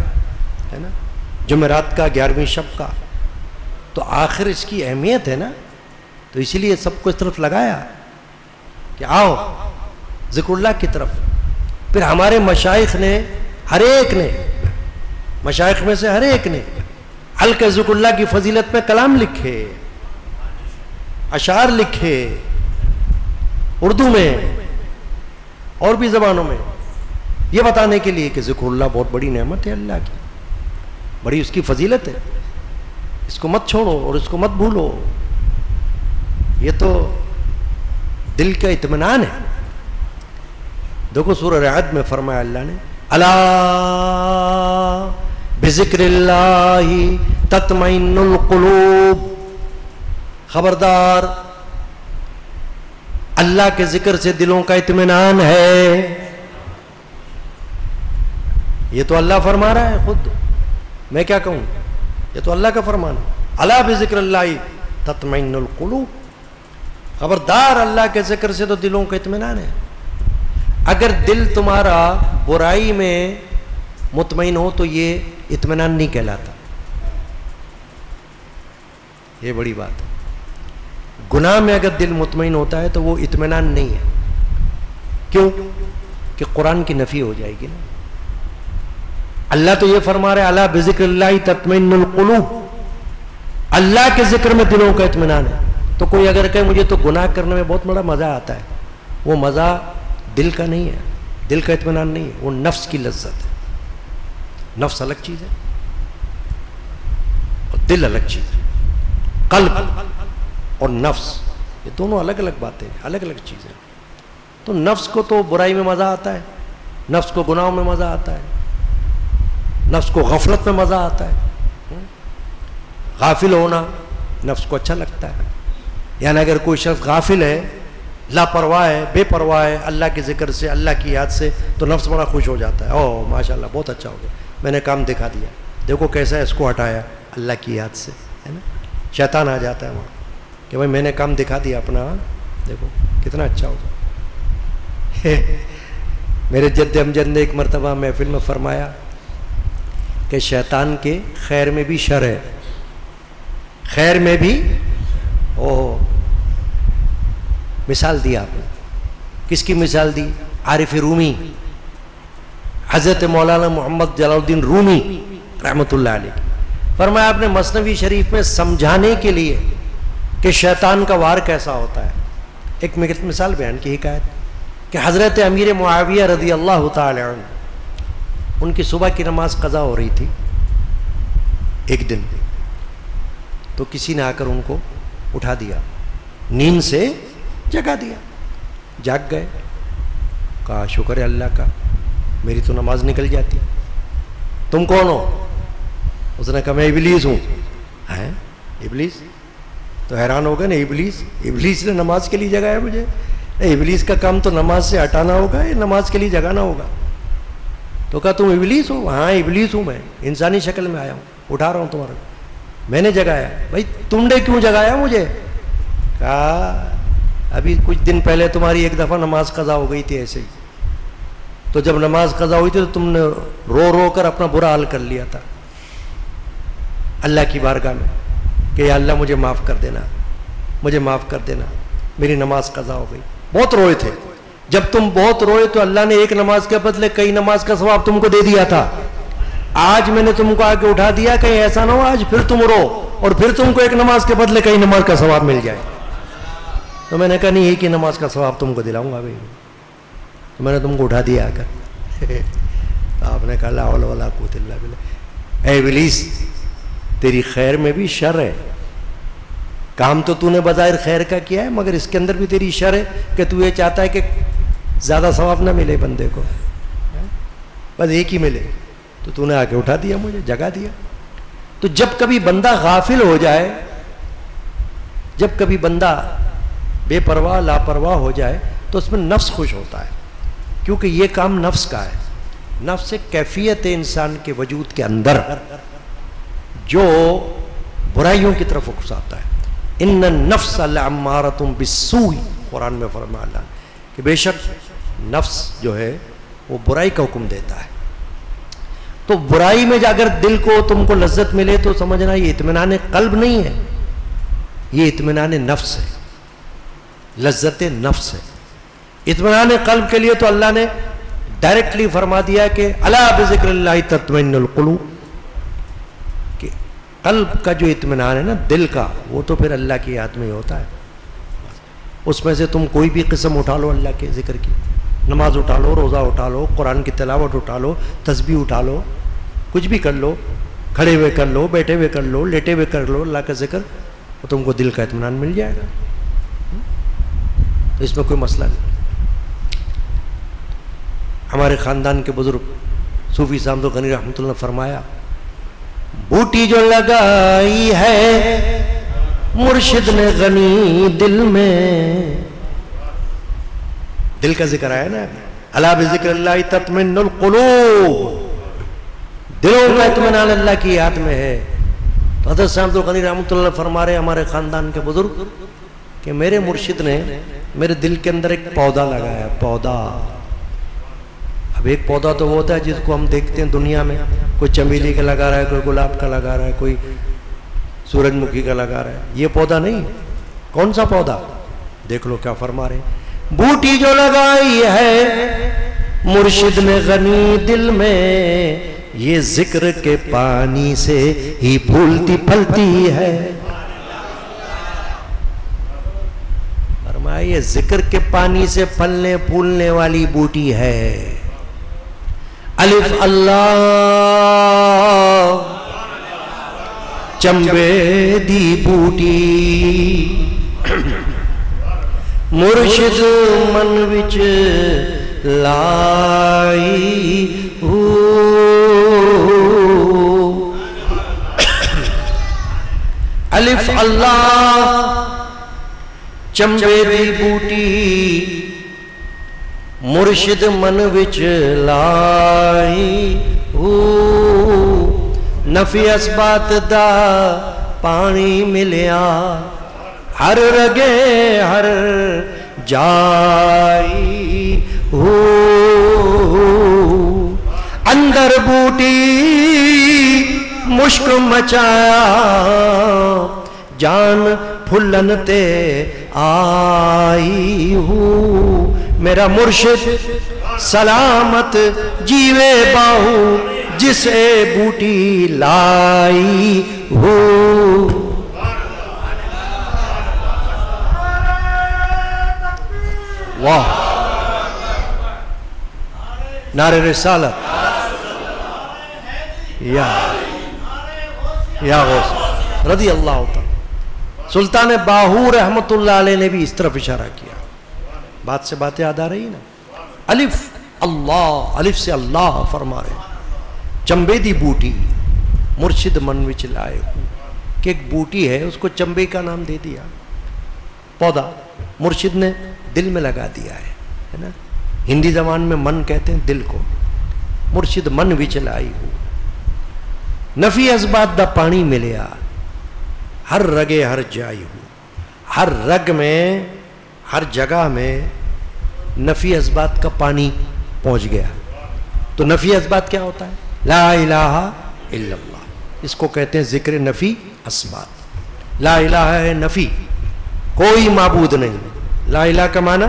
ہے نا. جمعرات کا 11ویں شب کا، تو آخر اس کی اہمیت ہے نا. تو اسی لیے سب کو اس طرف لگایا کہ آؤ ذکر اللہ کی طرف. پھر ہمارے مشائخ نے، ہر ایک نے، مشائخ میں سے ہر ایک نے حلقہ ذکر اللہ کی فضیلت میں کلام لکھے، اشعار لکھے، اردو میں اور بھی زبانوں میں، یہ بتانے کے لیے کہ ذکر اللہ بہت بڑی نعمت ہے اللہ کی، بڑی اس کی فضیلت ہے. اس کو مت چھوڑو اور اس کو مت بھولو. یہ تو دل کا اطمینان ہے. دیکھو سورہ رعد میں فرمایا اللہ نے، الا بذکر اللہ تطمئن القلوب، خبردار اللہ کے ذکر سے دلوں کا اطمینان ہے. یہ تو اللہ فرما رہا ہے خود، میں کیا کہوں؟ یہ تو اللہ کا فرمان ہے. الا بذکر اللہ تطمئن القلوب، خبردار اللہ کے ذکر سے تو دلوں کا اطمینان ہے. اگر دل تمہارا برائی میں مطمئن ہو تو یہ اطمینان نہیں کہلاتا. یہ بڑی بات ہے. گناہ میں اگر دل مطمئن ہوتا ہے تو وہ اطمینان نہیں ہے. کیوں؟ کہ قرآن کی نفی ہو جائے گی نا. اللہ تو یہ فرما رہے الا بذکر اللہ تطمئن القلوب، اللہ کے ذکر میں دلوں کا اطمینان ہے. تو کوئی اگر کہے مجھے تو گناہ کرنے میں بہت بڑا مزہ آتا ہے، وہ مزہ دل کا نہیں ہے. دل کا اطمینان نہیں ہے، وہ نفس کی لذت ہے. نفس الگ چیز ہے اور دل الگ چیز ہے. قلب اور نفس یہ دونوں الگ الگ باتیں ہیں، الگ الگ چیزیں. تو نفس کو تو برائی میں مزہ آتا ہے، نفس کو گناہوں میں مزہ آتا ہے، نفس کو غفلت میں مزہ آتا ہے. غافل ہونا نفس کو اچھا لگتا ہے. یعنی اگر کوئی شخص غافل ہے، لاپرواہ ہے، بے پرواہ ہے اللہ کے ذکر سے، اللہ کی یاد سے، تو نفس بڑا خوش ہو جاتا ہے. اوہ ماشاءاللہ بہت اچھا ہو گیا، میں نے کام دکھا دیا، دیکھو کیسا اس کو ہٹایا اللہ کی یاد سے، ہے نا. شیطان آ جاتا ہے وہاں کہ بھائی میں نے کام دکھا دیا اپنا، دیکھو کتنا اچھا ہوگا. میرے جد امجد نے ایک مرتبہ محفل میں فرمایا کہ شیطان کے خیر میں بھی شر ہے، خیر میں بھی. مثال دیا آپ نے. کس کی مثال دی؟ عارف رومی، حضرت مولانا محمد جلال الدین رومی رحمۃ اللہ علیہ. فرمایا آپ نے مثنوی شریف میں سمجھانے کے لیے کہ شیطان کا وار کیسا ہوتا ہے، ایک مثال بیان کی، حکایت کہ حضرت امیر معاویہ رضی اللہ تعالی عنہ، ان کی صبح کی نماز قضا ہو رہی تھی ایک دن، تو کسی نے آ کر ان کو اٹھا دیا، نیند سے جگا دیا. جاگ گئے، کہا شکر ہے اللہ کا، میری تو نماز نکل جاتی. تم کون ہو؟ اس نے کہا میں ابلیس ہوں. ہیں ابلیس؟ تو حیران ہو گئے نا، ابلیس نے نماز کے لیے جگایا مجھے؟ ابلیس کا کام تو نماز سے ہٹانا ہوگا، یہ نماز کے لیے جگانا ہوگا. تو کہا تم ابلیس ہو؟ ہاں ابلیس ہوں، میں انسانی شکل میں آیا ہوں، اٹھا رہا ہوں تمہارا، میں نے جگایا. بھائی تم نے کیوں جگایا مجھے؟ کہا ابھی کچھ دن پہلے تمہاری ایک دفعہ نماز قضا ہو گئی تھی ایسے ہی، تو جب نماز قضا ہوئی تھی تو تم نے رو رو کر اپنا برا حال کر لیا تھا اللہ کی بارگاہ میں کہ یا اللہ مجھے معاف کر دینا، مجھے معاف کر دینا، میری نماز قضا ہو گئی. بہت روئے تھے. جب تم بہت روئے تو اللہ نے ایک نماز کے بدلے کئی نماز کا ثواب تم کو دے دیا تھا. آج میں نے تم کو آ کے اٹھا دیا، کہیں ایسا نہ ہو آج پھر تم رو اور پھر تم کو ایک نماز کے بدلے کئی نماز کا ثواب مل جائے. تو میں نے کہا نہیں، ایک ہی نماز کا ثواب تم کو دلاؤں گا بھائی. تو میں نے تم کو اٹھا دیا آ کر. آپ نے کہا لا حول ولا قوت الا باللہ. اے ابلیس تیری خیر میں بھی شر ہے، کام تو نے بظاہر خیر کا کیا ہے، مگر اس کے اندر بھی تیری شر ہے کہ تو یہ چاہتا ہے کہ زیادہ ثواب نہ ملے بندے کو، بس ایک ہی ملے. تو نے آ کے اٹھا دیا، مجھے جگا دیا. تو جب کبھی بندہ غافل ہو جائے، جب کبھی بندہ بے پرواہ لاپرواہ ہو جائے، تو اس میں نفس خوش ہوتا ہے، کیونکہ یہ کام نفس کا ہے. نفس ایک کیفیت ہے انسان کے وجود کے اندر جو برائیوں کی طرف اکساتا ہے. ان النفس لعمارۃ بالسوء، قرآن میں فرمایا اللہ کہ بے شک نفس جو ہے وہ برائی کا حکم دیتا ہے. تو برائی میں جا کر دل کو تم کو لذت ملے تو سمجھنا یہ اطمینان قلب نہیں ہے، یہ اطمینان نفس ہے، لذت نفس ہے. اطمینان قلب کے لیے تو اللہ نے ڈائریکٹلی فرما دیا کہ الا بذکر اللہ تطمئن القلوب، کہ قلب کا جو اطمینان ہے نا دل کا، وہ تو پھر اللہ کی یاد میں ہی ہوتا ہے. اس میں سے تم کوئی بھی قسم اٹھا لو اللہ کے ذکر کی، نماز اٹھا لو، روزہ اٹھا لو، قرآن کی تلاوت اٹھا لو، تسبیح اٹھا لو، کچھ بھی کر لو، کھڑے ہوئے کر لو، بیٹھے ہوئے کر لو، لیٹے ہوئے کر لو اللہ کا ذکر، تو تم کو دل کا اطمینان مل جائے گا. تو اس میں کوئی مسئلہ نہیں. ہمارے خاندان کے بزرگ صوفی صاحب غنی رحمۃ اللہ نے فرمایا، بوٹی جو لگائی ہے مرشد نے غنی دل میں، دل کا ذکر آیا نا، الا بذکر اللہ تطمئن القلوب، دلوں کا اطمینان اللہ کی یاد میں ہے. تو حضرت صاحب غنی رحمۃ اللہ فرما رہے ہمارے خاندان کے بزرگ کہ میرے مرشد نے میرے دل کے اندر ایک پودا لگایا. پودا، اب ایک پودا تو وہ ہوتا ہے جس کو ہم دیکھتے ہیں دنیا میں، کوئی چمیلی کا لگا رہا ہے، کوئی گلاب کا لگا رہا ہے، کوئی سورج مکھی کا لگا رہا ہے. یہ پودا نہیں. کون سا پودا؟ دیکھ لو کیا فرما رہے ہیں، بوٹی جو لگائی ہے مرشد نے غنی دل میں، یہ ذکر کے پانی سے ہی پھولتی پھلتی ہے. فرمایا یہ ذکر کے پانی سے پھلنے پھولنے والی بوٹی ہے. الف اللہ چمبے دی بوٹی مرشد من وچ لائی ہو الف اللہ چمبے دی بوٹی مرشد من وچ لائی ہو نفی اسبات دا پانی ملیا ہر رگے ہر جائی ہو اندر بوٹی مشک مچایا جان پھلن تے آئی ہو میرا مرشد سلامت جیوے باہو جسے بوٹی لائی ہو واہ نعرہ رسالت یا غوث رضی اللہ تعالی سلطان باہو رحمت اللہ علیہ نے بھی اس طرف اشارہ کیا بات سے باتیں یاد آ رہی نا الف اللہ الف سے اللہ فرما رہے چمبے دی بوٹی مرشد من وچ لائے ہو کہ ایک بوٹی ہے اس کو چمبے کا نام دے دیا پودا مرشد نے دل میں لگا دیا ہے نا ہندی زبان میں من کہتے ہیں دل کو مرشد من وچ لائی ہو نفی ازبات دا پانی ملیا ہر رگے ہر جائی ہو ہر رگ میں ہر جگہ میں نفی ازبات کا پانی پہنچ گیا تو نفی ازبات کیا ہوتا ہے لا الہ الا اللہ اس کو کہتے ہیں ذکر نفی اسبات لا الہ ہے نفی کوئی معبود نہیں لا الہ کا معنی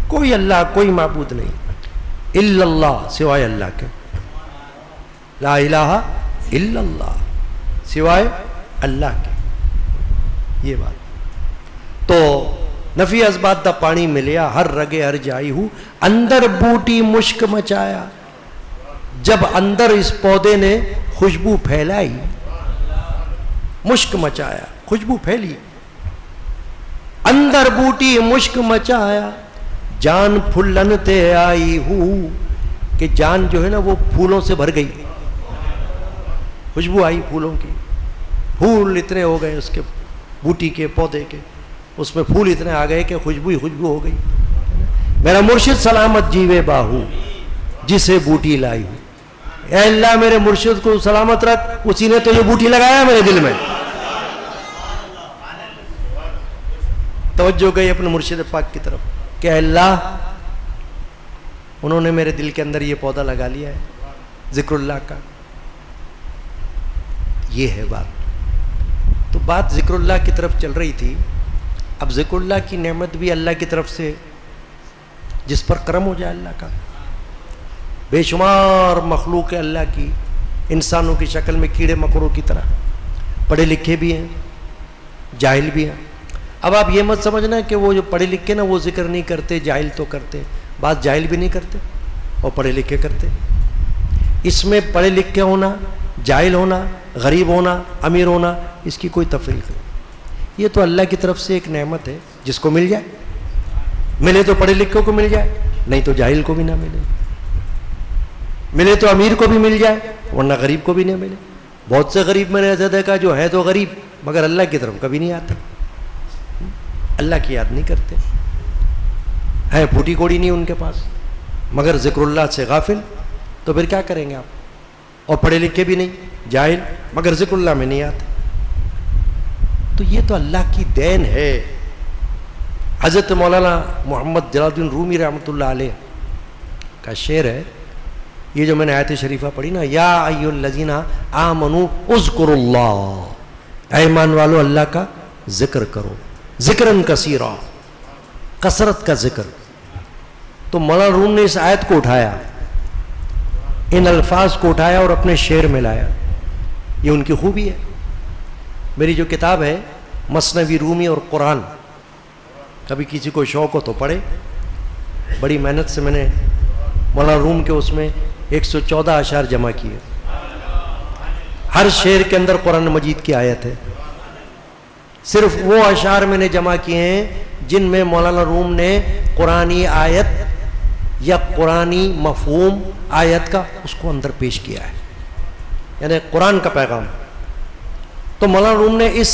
کوئی اللہ کوئی معبود نہیں الا اللہ سوائے اللہ کے لا الہ الا اللہ سوائے اللہ کے یہ بات تو نفی ازبات دا پانی ملیا ہر رگے ہر جائی ہوں اندر بوٹی مشک مچایا جب اندر اس پودے نے خوشبو پھیلائی مشک مچایا خوشبو پھیلی اندر بوٹی مشک مچایا جان پھلن تے آئی ہوں کہ جان جو ہے نا وہ پھولوں سے بھر گئی خوشبو آئی پھولوں کی پھول اتنے ہو گئے اس کے بوٹی کے پودے کے اس میں پھول اتنے آ گئے کہ خوشبو ہی خوشبو ہو گئی میرا مرشد سلامت جیوے باہو جسے بوٹی لائی ہوں اے اللہ میرے مرشد کو سلامت رکھ اسی نے تو یہ بوٹی لگایا میرے دل میں توجہ گئی اپنے مرشد پاک کی طرف کہ اے اللہ انہوں نے میرے دل کے اندر یہ پودا لگا لیا ہے ذکر اللہ کا یہ ہے بات تو بات ذکر اللہ کی طرف چل رہی تھی اب ذکر اللہ کی نعمت بھی اللہ کی طرف سے جس پر کرم ہو جائے اللہ کا بے شمار مخلوق اللہ کی انسانوں کی شکل میں کیڑے مکوڑوں کی طرح پڑھے لکھے بھی ہیں جاہل بھی ہیں اب آپ یہ مت سمجھنا کہ وہ جو پڑھے لکھے نا وہ ذکر نہیں کرتے جاہل تو کرتے بات جاہل بھی نہیں کرتے اور پڑھے لکھے کرتے اس میں پڑھے لکھے ہونا جاہل ہونا غریب ہونا امیر ہونا اس کی کوئی تفریق نہیں یہ تو اللہ کی طرف سے ایک نعمت ہے جس کو مل جائے ملے تو پڑھے لکھے کو مل جائے نہیں تو جاہل کو بھی نہ ملے ملے تو امیر کو بھی مل جائے ورنہ غریب کو بھی نہ ملے بہت سے غریب میں نے ایسا دیکھا جو ہے تو غریب مگر اللہ کی طرف کبھی نہیں آتا اللہ کی یاد نہیں کرتے ہیں پھوٹی کوڑی نہیں ان کے پاس مگر ذکر اللہ سے غافل تو پھر کیا کریں گے آپ اور پڑھے لکھے بھی نہیں جاہل مگر ذکر اللہ میں نہیں آتے تو یہ تو اللہ کی دین ہے حضرت مولانا محمد جلال الدین رومی رحمۃ اللہ علیہ کا شعر ہے یہ جو میں نے آیت شریفہ پڑھی نا یا ایھا الذین آمنوا اذکروا اللہ اے ایمان والو اللہ کا ذکر کرو ذکرن کثیرا کثرت کا ذکر تو مولانا روم نے اس آیت کو اٹھایا ان الفاظ کو اٹھایا اور اپنے شعر میں لایا یہ ان کی خوبی ہے میری جو کتاب ہے مثنوی رومی اور قرآن کبھی کسی کو شوق ہو تو پڑھے بڑی محنت سے میں نے مولانا روم کے اس میں 114 اشعار جمع کیے. ہر شعر کے اندر قرآن مجید کی آیت ہے. صرف وہ اشعار میں نے جمع کیے ہیں جن میں مولانا روم نے قرآنی آیت یا قرآنی مفہوم آیت کا اس کو اندر پیش کیا ہے، یعنی قرآن کا پیغام. تو مولانا روم نے اس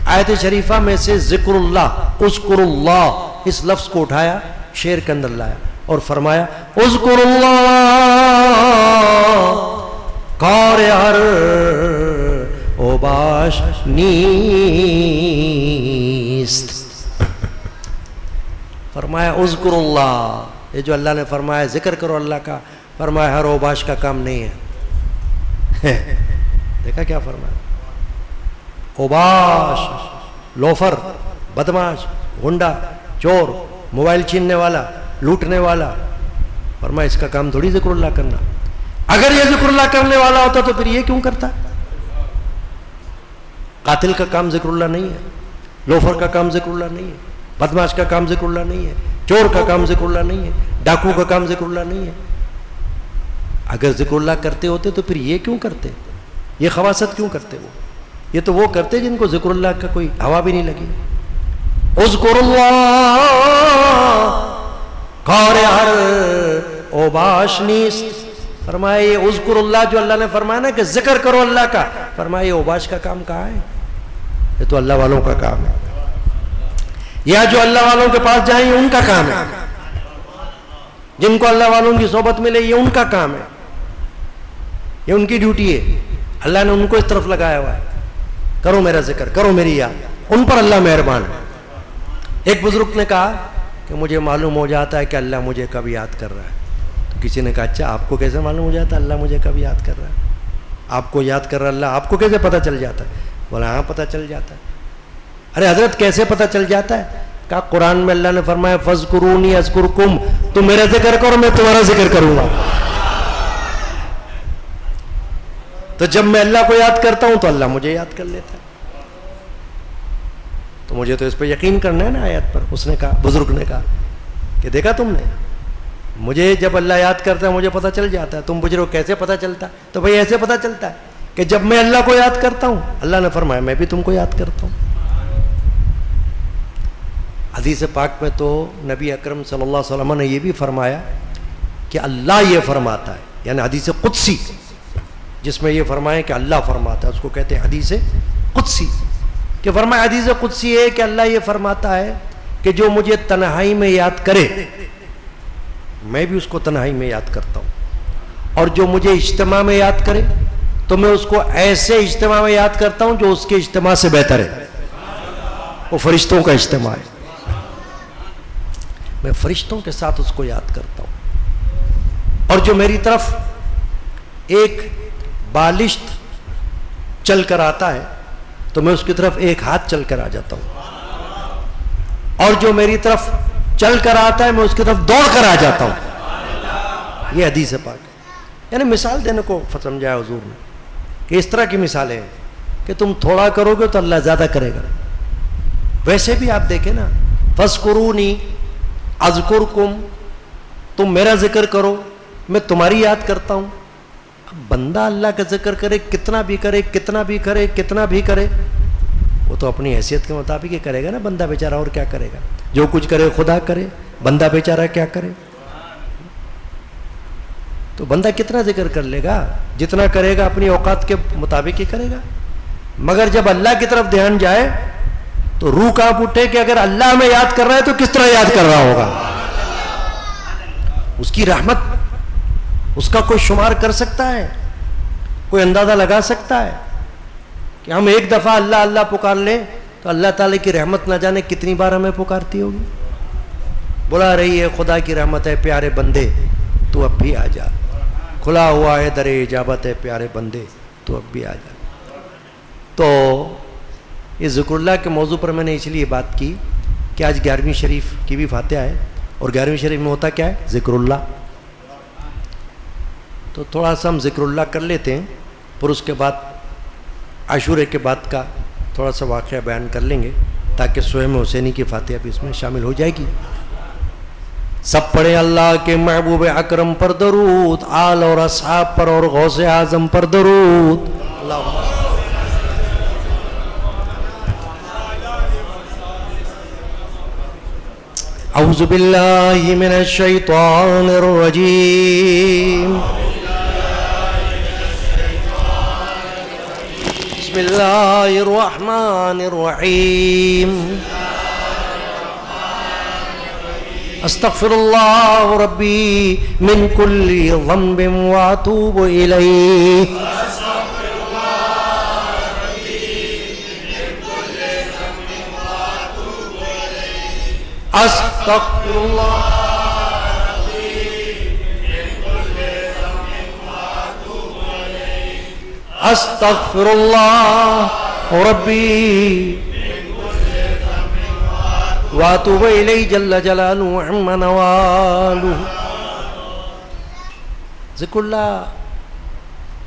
آیت شریفہ میں سے ذکر اللہ، اذکر اللہ اس لفظ کو اٹھایا، شعر کے اندر لایا اور فرمایا اذکر اللہ کار ہر اوباش نیست. فرمایا اذکر اللہ، یہ جو اللہ نے فرمایا ذکر کرو اللہ کا، فرمایا ہر اوباش کا کام نہیں ہے. دیکھا کیا فرمایا؟ اوباش، لوفر، بدماش، گنڈا، چور، موبائل چھیننے والا، لوٹنے والا، فرمایا اس کا کام تھوڑی ذکر اللہ کرنا. اگر یہ ذکر اللہ کرنے والا ہوتا تو پھر یہ کیوں کرتا؟ قاتل کا کام ذکر اللہ نہیں ہے، لوفر کا کام ذکر اللہ نہیں ہے، بدماش کا کام ذکر اللہ نہیں ہے، چور کا کام ذکر اللہ نہیں ہے، ڈاکو کا کام ذکر اللہ نہیں ہے. اگر ذکر اللہ کرتے ہوتے تو پھر یہ کیوں کرتے؟ یہ خواصت کیوں کرتے؟ یہ تو وہ کرتے جن کو ذکر اللہ کا کوئی ہوا بھی نہیں لگی. اذکر اللہ کار ہر اوباش نیست. فرمایا یہ اذکر اللہ جو اللہ نے فرمایا نا کہ ذکر کرو اللہ کا، فرمایا یہ اوباش کا کام کہاں ہے؟ یہ تو اللہ والوں کا کام ہے. یا جو اللہ والوں کے پاس جائیں یہ ان کا کام ہے، جن کو اللہ والوں کی صحبت ملے یہ ان کا کام ہے، یہ ان کی ڈیوٹی ہے. اللہ نے ان کو اس طرف لگایا ہوا ہے، کرو میرا ذکر، کرو میری یاد. ان پر اللہ مہربان ہے. ایک بزرگ نے کہا کہ مجھے معلوم ہو جاتا ہے کہ اللہ مجھے کب یاد کر رہا ہے. تو کسی نے کہا اچھا آپ کو کیسے معلوم ہو جاتا ہے اللہ مجھے کب یاد کر رہا ہے؟ آپ کو یاد کر رہا ہے اللہ، آپ کو کیسے پتہ چل جاتا ہے؟ بولا ہاں پتہ چل جاتا ہے. ارے حضرت کیسے پتہ چل جاتا ہے؟ کہا قرآن میں اللہ نے فرمایا فاذکرونی اذکرکم، تم میرا ذکر کرو میں تمہارا ذکر کروں گا. تو جب میں اللہ کو یاد کرتا ہوں تو اللہ مجھے یاد کر لیتا ہے. تو مجھے تو اس پہ یقین کرنا ہے نا آیت پر. اس نے کہا، بزرگ نے کہا کہ دیکھا تم نے، مجھے جب اللہ یاد کرتا ہے مجھے پتہ چل جاتا ہے. تم پوچھ رہے ہو کیسے پتہ چلتا ہے؟ تو بھائی ایسے پتہ چلتا ہے کہ جب میں اللہ کو یاد کرتا ہوں اللہ نے فرمایا میں بھی تم کو یاد کرتا ہوں. حدیث پاک میں تو نبی اکرم صلی اللہ علیہ وسلم نے یہ بھی فرمایا کہ اللہ یہ فرماتا ہے، یعنی حدیث قدسی جس میں یہ فرمائے کہ اللہ فرماتا ہے اس کو کہتے ہیں حدیث قدسی. کہ فرمایا حدیث قدسی ہے کہ اللہ یہ فرماتا ہے کہ جو مجھے تنہائی میں یاد کرے میں بھی اس کو تنہائی میں یاد کرتا ہوں، اور جو مجھے اجتماع میں یاد کرے تو میں اس کو ایسے اجتماع میں یاد کرتا ہوں جو اس کے اجتماع سے بہتر ہے. وہ فرشتوں کا اجتماع ہے، میں فرشتوں کے ساتھ اس کو یاد کرتا ہوں. اور جو میری طرف ایک بالشت چل کر آتا ہے تو میں اس کی طرف ایک ہاتھ چل کر آ جاتا ہوں، اور جو میری طرف چل کر آتا ہے میں اس کی طرف دوڑ کر آ جاتا ہوں. یہ حدیث پاک ہے. یعنی مثال دینے کو سمجھایا حضور نے کہ اس طرح کی مثالیں ہیں کہ تم تھوڑا کرو گے تو اللہ زیادہ کرے گا. ویسے بھی آپ دیکھیں نا، فاذکرونی اذکرکم، تم میرا ذکر کرو میں تمہاری یاد کرتا ہوں. اب بندہ اللہ کا ذکر کرے، کتنا بھی کرے، کتنا بھی کرے، کتنا بھی کرے، وہ تو اپنی حیثیت کے مطابق ہی کرے گا نا. بندہ بیچارہ اور کیا کرے گا؟ جو کچھ کرے خدا کرے، بندہ بیچارہ کیا کرے؟ تو بندہ کتنا ذکر کر لے گا؟ جتنا کرے گا اپنی اوقات کے مطابق ہی کرے گا. مگر جب اللہ کی طرف دھیان جائے تو روح کانپ اٹھے کہ اگر اللہ ہمیں یاد کر رہا ہے تو کس طرح یاد کر رہا ہوگا. اس کی رحمت، اس کا کوئی شمار کر سکتا ہے؟ کوئی اندازہ لگا سکتا ہے کہ ہم ایک دفعہ اللہ اللہ پکار لیں تو اللہ تعالیٰ کی رحمت نہ جانے کتنی بار ہمیں پکارتی ہوگی. بلا رہی ہے خدا کی رحمت ہے پیارے بندے تو اب بھی آ جا، کھلا ہوا ہے در اجابت ہے پیارے بندے تو اب بھی آ جا. تو یہ ذکر اللہ کے موضوع پر میں نے اس لیے بات کی کہ آج 11ویں شریف کی بھی فاتحہ ہے، اور 11ویں شریف میں ہوتا کیا ہے؟ ذکر اللہ. تو تھوڑا سا ہم ذکر اللہ کر لیتے ہیں، پھر اس کے بعد عاشورے کے بعد کا تھوڑا سا واقعہ بیان کر لیں گے تاکہ سوہم حسینی کی فاتحہ بھی اس میں شامل ہو جائے گی. سب پڑھے اللہ کے محبوب اکرم پر درود، آل اور اصحاب پر اور غوث اعظم پر درود. اللہم اعوذ باللہ من الشیطان الرجیم. بسم اللہ الرحمن الرحیم. استغفر اللہ ربی من کل ذنب واتوب الیہ. استغفر اللہ استغفر اللہ ربی واتوب الیہ جل جلالہ عم نوالہ. ذکر اللہ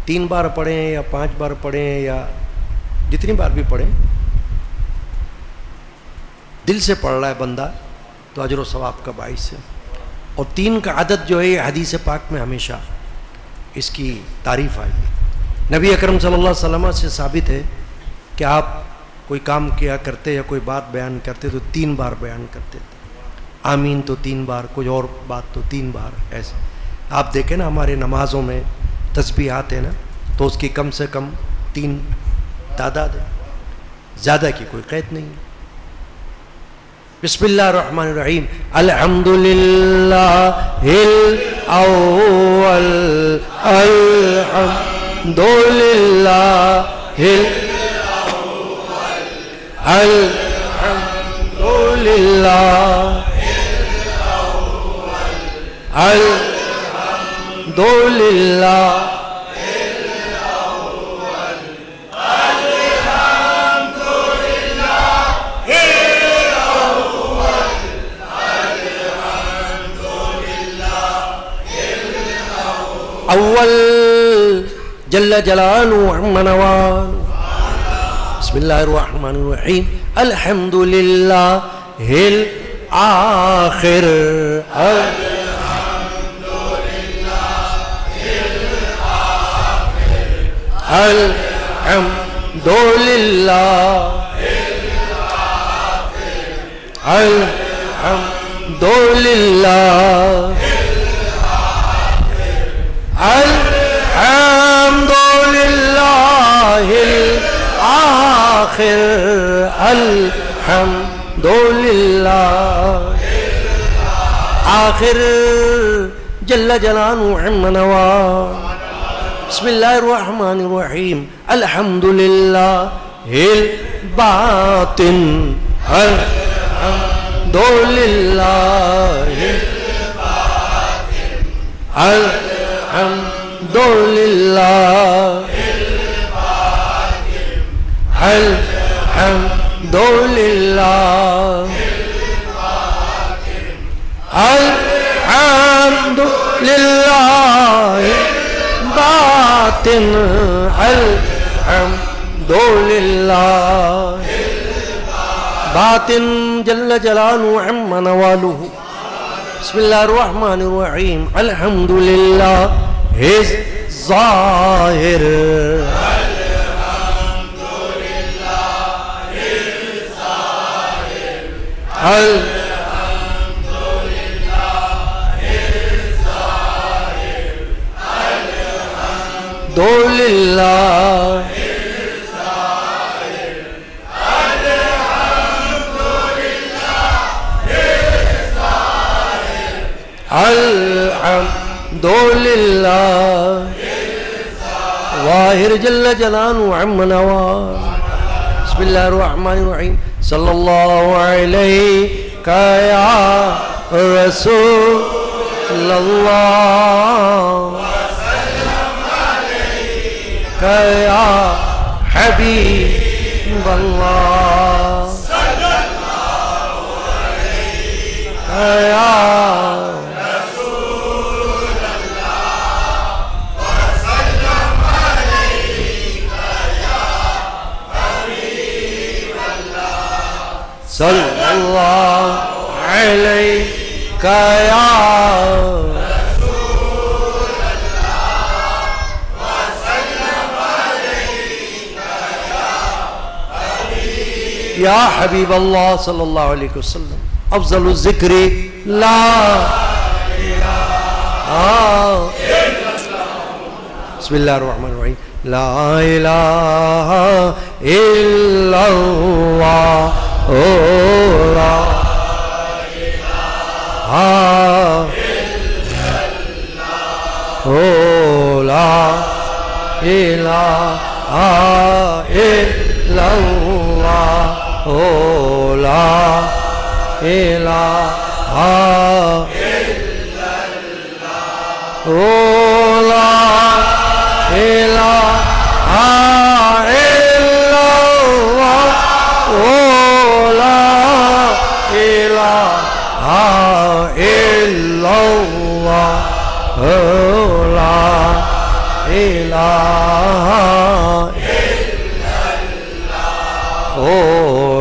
3 بار پڑھیں یا 5 بار پڑھیں یا جتنی بار بھی پڑھیں، دل سے پڑھ رہا ہے بندہ تو اجر و ثواب کا باعث ہے. اور 3 کا عدد جو ہے یہ حدیث پاک میں ہمیشہ اس کی تعریف آئی ہے. نبی اکرم صلی اللہ علیہ وسلم سے ثابت ہے کہ آپ کوئی کام کیا کرتے یا کوئی بات بیان کرتے تو 3 بار بیان کرتے تھے. آمین تو 3 بار، کوئی اور بات تو 3 بار. ایسے آپ دیکھیں نا ہمارے نمازوں میں تسبیحات ہیں نا، تو اس کی کم سے کم 3 تعداد ہے، زیادہ کی کوئی قید نہیں. بسم اللہ الرحمن الرحیم. الحمدللہ الاول الحمدللہ الحمدللہ الحمدللہ اول جل جلالہ عم نوالہ. بسم اللہ الرحمن الرحیم. الحمدللہ الآخر الحمدللہ الحمدللہ الحمدللہ الآخر الحمدللہ آخر جل جلالہ عم نوالہ. بسم اللہ الرحمن الرحیم. الحمدللہ الباطن الحمدللہ الحمدللہ الحمدللہ الحمدللہ باطن الحمدللہ باطن جل جلالہ عم نوالہ. بسم اللہ الرحمن الرحیم. الحمدللہ ظاہر الحمدللہ الحمدللہ ظاہر جل جلالہ عم نوالہ. بسم اللہ الرحمن الرحیم. صلی اللہ علیہ یا رسول اللہ یا حبیب اللہ یا صلی اللہ علیہ یا یا حبیب اللہ صلی اللہ علیہ وسلم. افضل الذکر لا بسم اللہ الرحمن الرحیم. لا الہ الا اللہ لا لا الہ الا اللہ لا الہ لا الہ الا اللہ لا الہ الا اللہ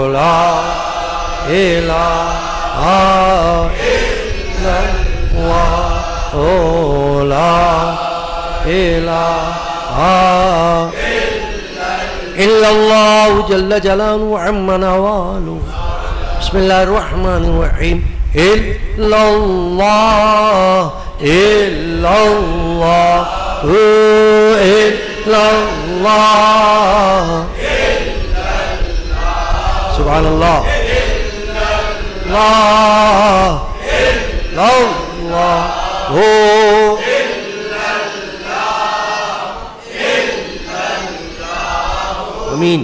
لا الہ لا الہ لا الہ الا اللہ جل جلالہ عم نوالہ. بسم اللہ الرحمن الرحیم. الا اللہ الا اللہ الا اللہ سبحان اللہ اللہ اللہ آمین.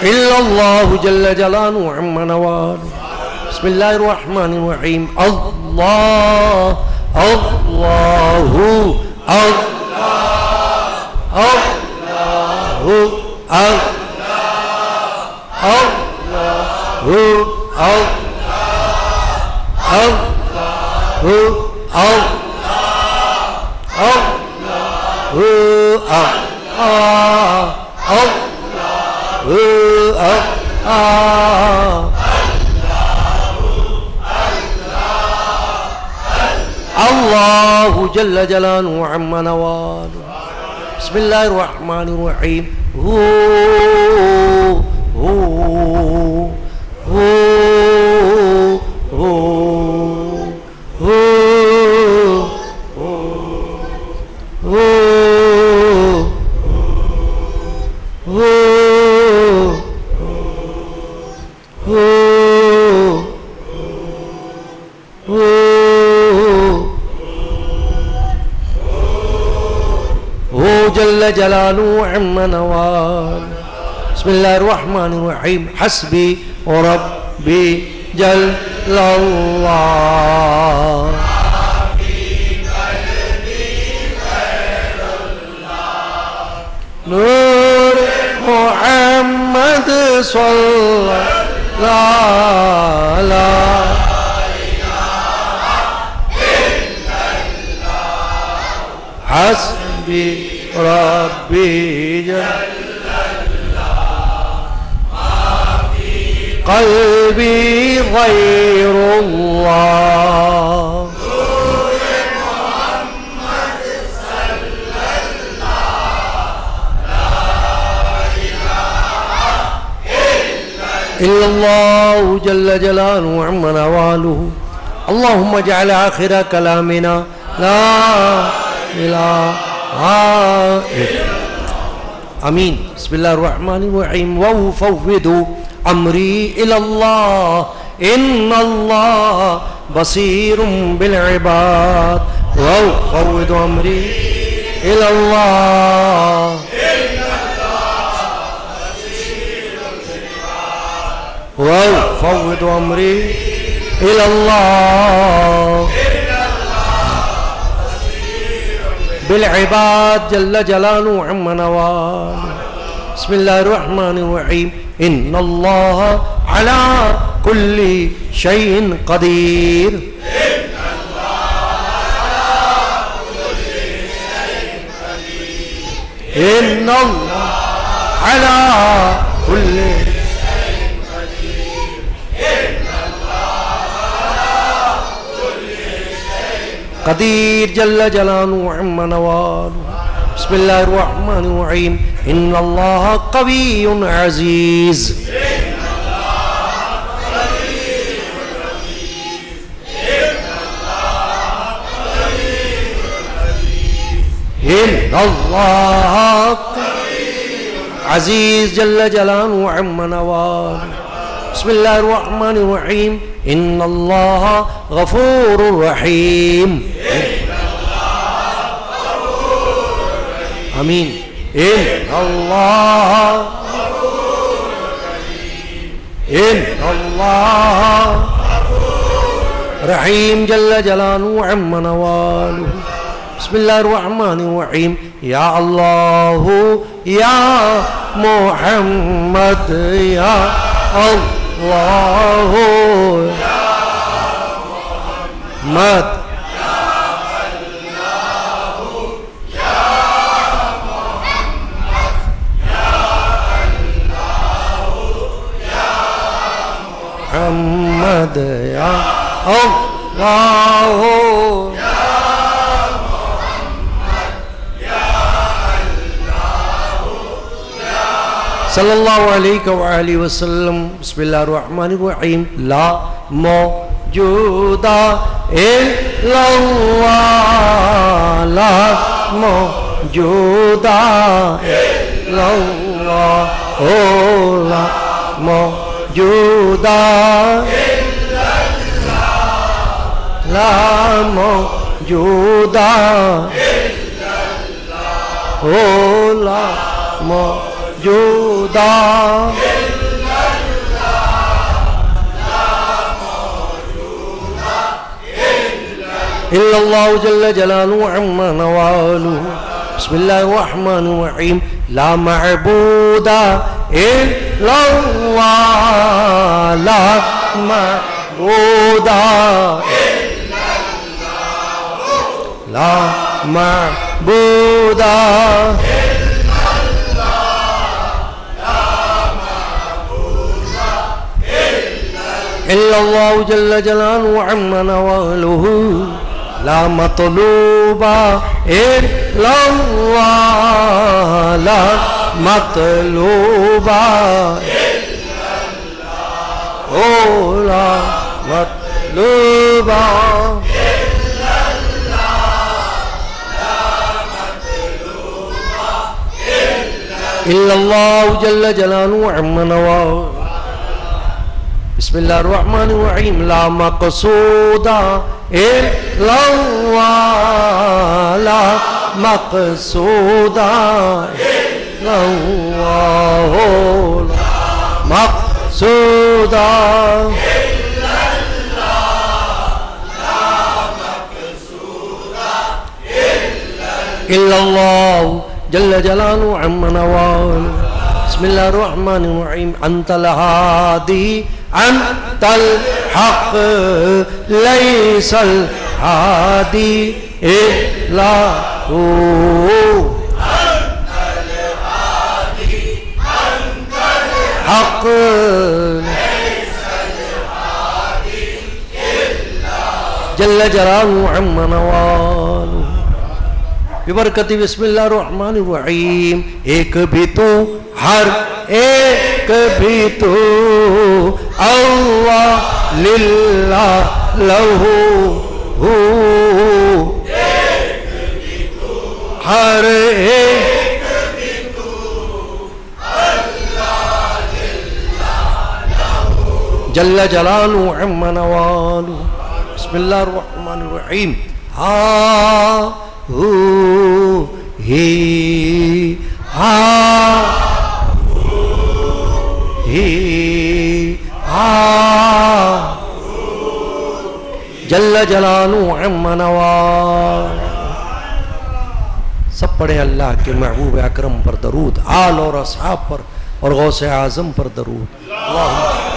الا اللہ جل جلالہ عم نوالہ. بسم اللہ الرحمن الرحیم. اللہ اللہ اللہ اللہ جل جلالہ عم نوالہ. بسم اللہ الرحمن الرحیم. جل جلالہ عم نوال. بسم اللہ الرحمن الرحیم. حسبی ربی جل اللہ نور محمد صلی اللہ حسبی ربی جل قلبی غیر اللہ الا اللہ جل جلالہ عم نوالہ. اللہم اجعل آخر کلامنا لا الہ آمین. بسم اللہ الرحمن الرحیم. وَأُفَوِّضُ أَمْرِي إِلَى اللَّهِ إِنَّ اللَّهَ بَصِيرٌ بِالْعِبَادِ. وَأُفَوِّضُ أَمْرِي إِلَى اللَّهِ وَأُفَوِّضُ أَمْرِي إِلَى اللَّهِ بالعباد جل جلالہ عم نوالہ. بسم اللہ الرحمن الرحیم. ان اللہ علی کل شیء قدیر. ان اللہ علی کل قدیر جل جلالہ عم نوالہ. بسم اللہ الرحمن الرحیم. ان اللہ قوی عزیز. ان اللہ عزیز جل جلالہ عم نوالہ. بسم اللہ الرحمن الرحیم. ان اللہ غفور رحیم. آمین. ان اللہ رحیم جل جلالہ عم نوالہ. بسم اللہ الرحمن الرحیم. یا اللہ یا محمد یا اللہ محمد محمد یا اللہ صلی اللہ علیہ وآلہ وسلم. بسم اللہ الرحمن الرحیم. لا موجود الا اللہ لا موجود الا اللہ لا موجود الا اللہ لا موجود الا اللہ لا موجود الا اللہ جل جلالہ عم نوالہ. بسم اللہ الرحمن الرحیم. لا معبود الا اللہ لا معبود الا اللہ لا معبود الا اللہ جل جلالہ عم نوالہ. لا مطلوب الا اللہ لا مطلوب الا اللہ لا مطلوب الا اللہ جل جلالہ عم نوالہ. بسم اللہ الرحمن الرحیم. لا مقصود الا اللہ لا مقصود الا اللہ لا مقصود الا اللہ جل جلالہ عم نوالہ. بسم اللہ الرحمن الرحیم. انت الہادی انت الحق لیس الہادی الا ہو. انت الہادی انت الحق لیس الہادی الا جل جلالہ عم نوالہ. ببرکت بسم اللہ الرحمن الرحیم. ایک بھی تو ہر ایک بھی تو اللہ للہ لہو ایک بھی تو ہر ایک بھی تو اللہ للہ لہو جل جلالہ عم نوالہ. بسم اللہ الرحمن الرحیم. ہی جل جلالہ عم نوالہ. سب پڑھیں اللہ کے محبوب اکرم پر درود، آل اور اصحاب پر اور غوث اعظم پر درود. اللہم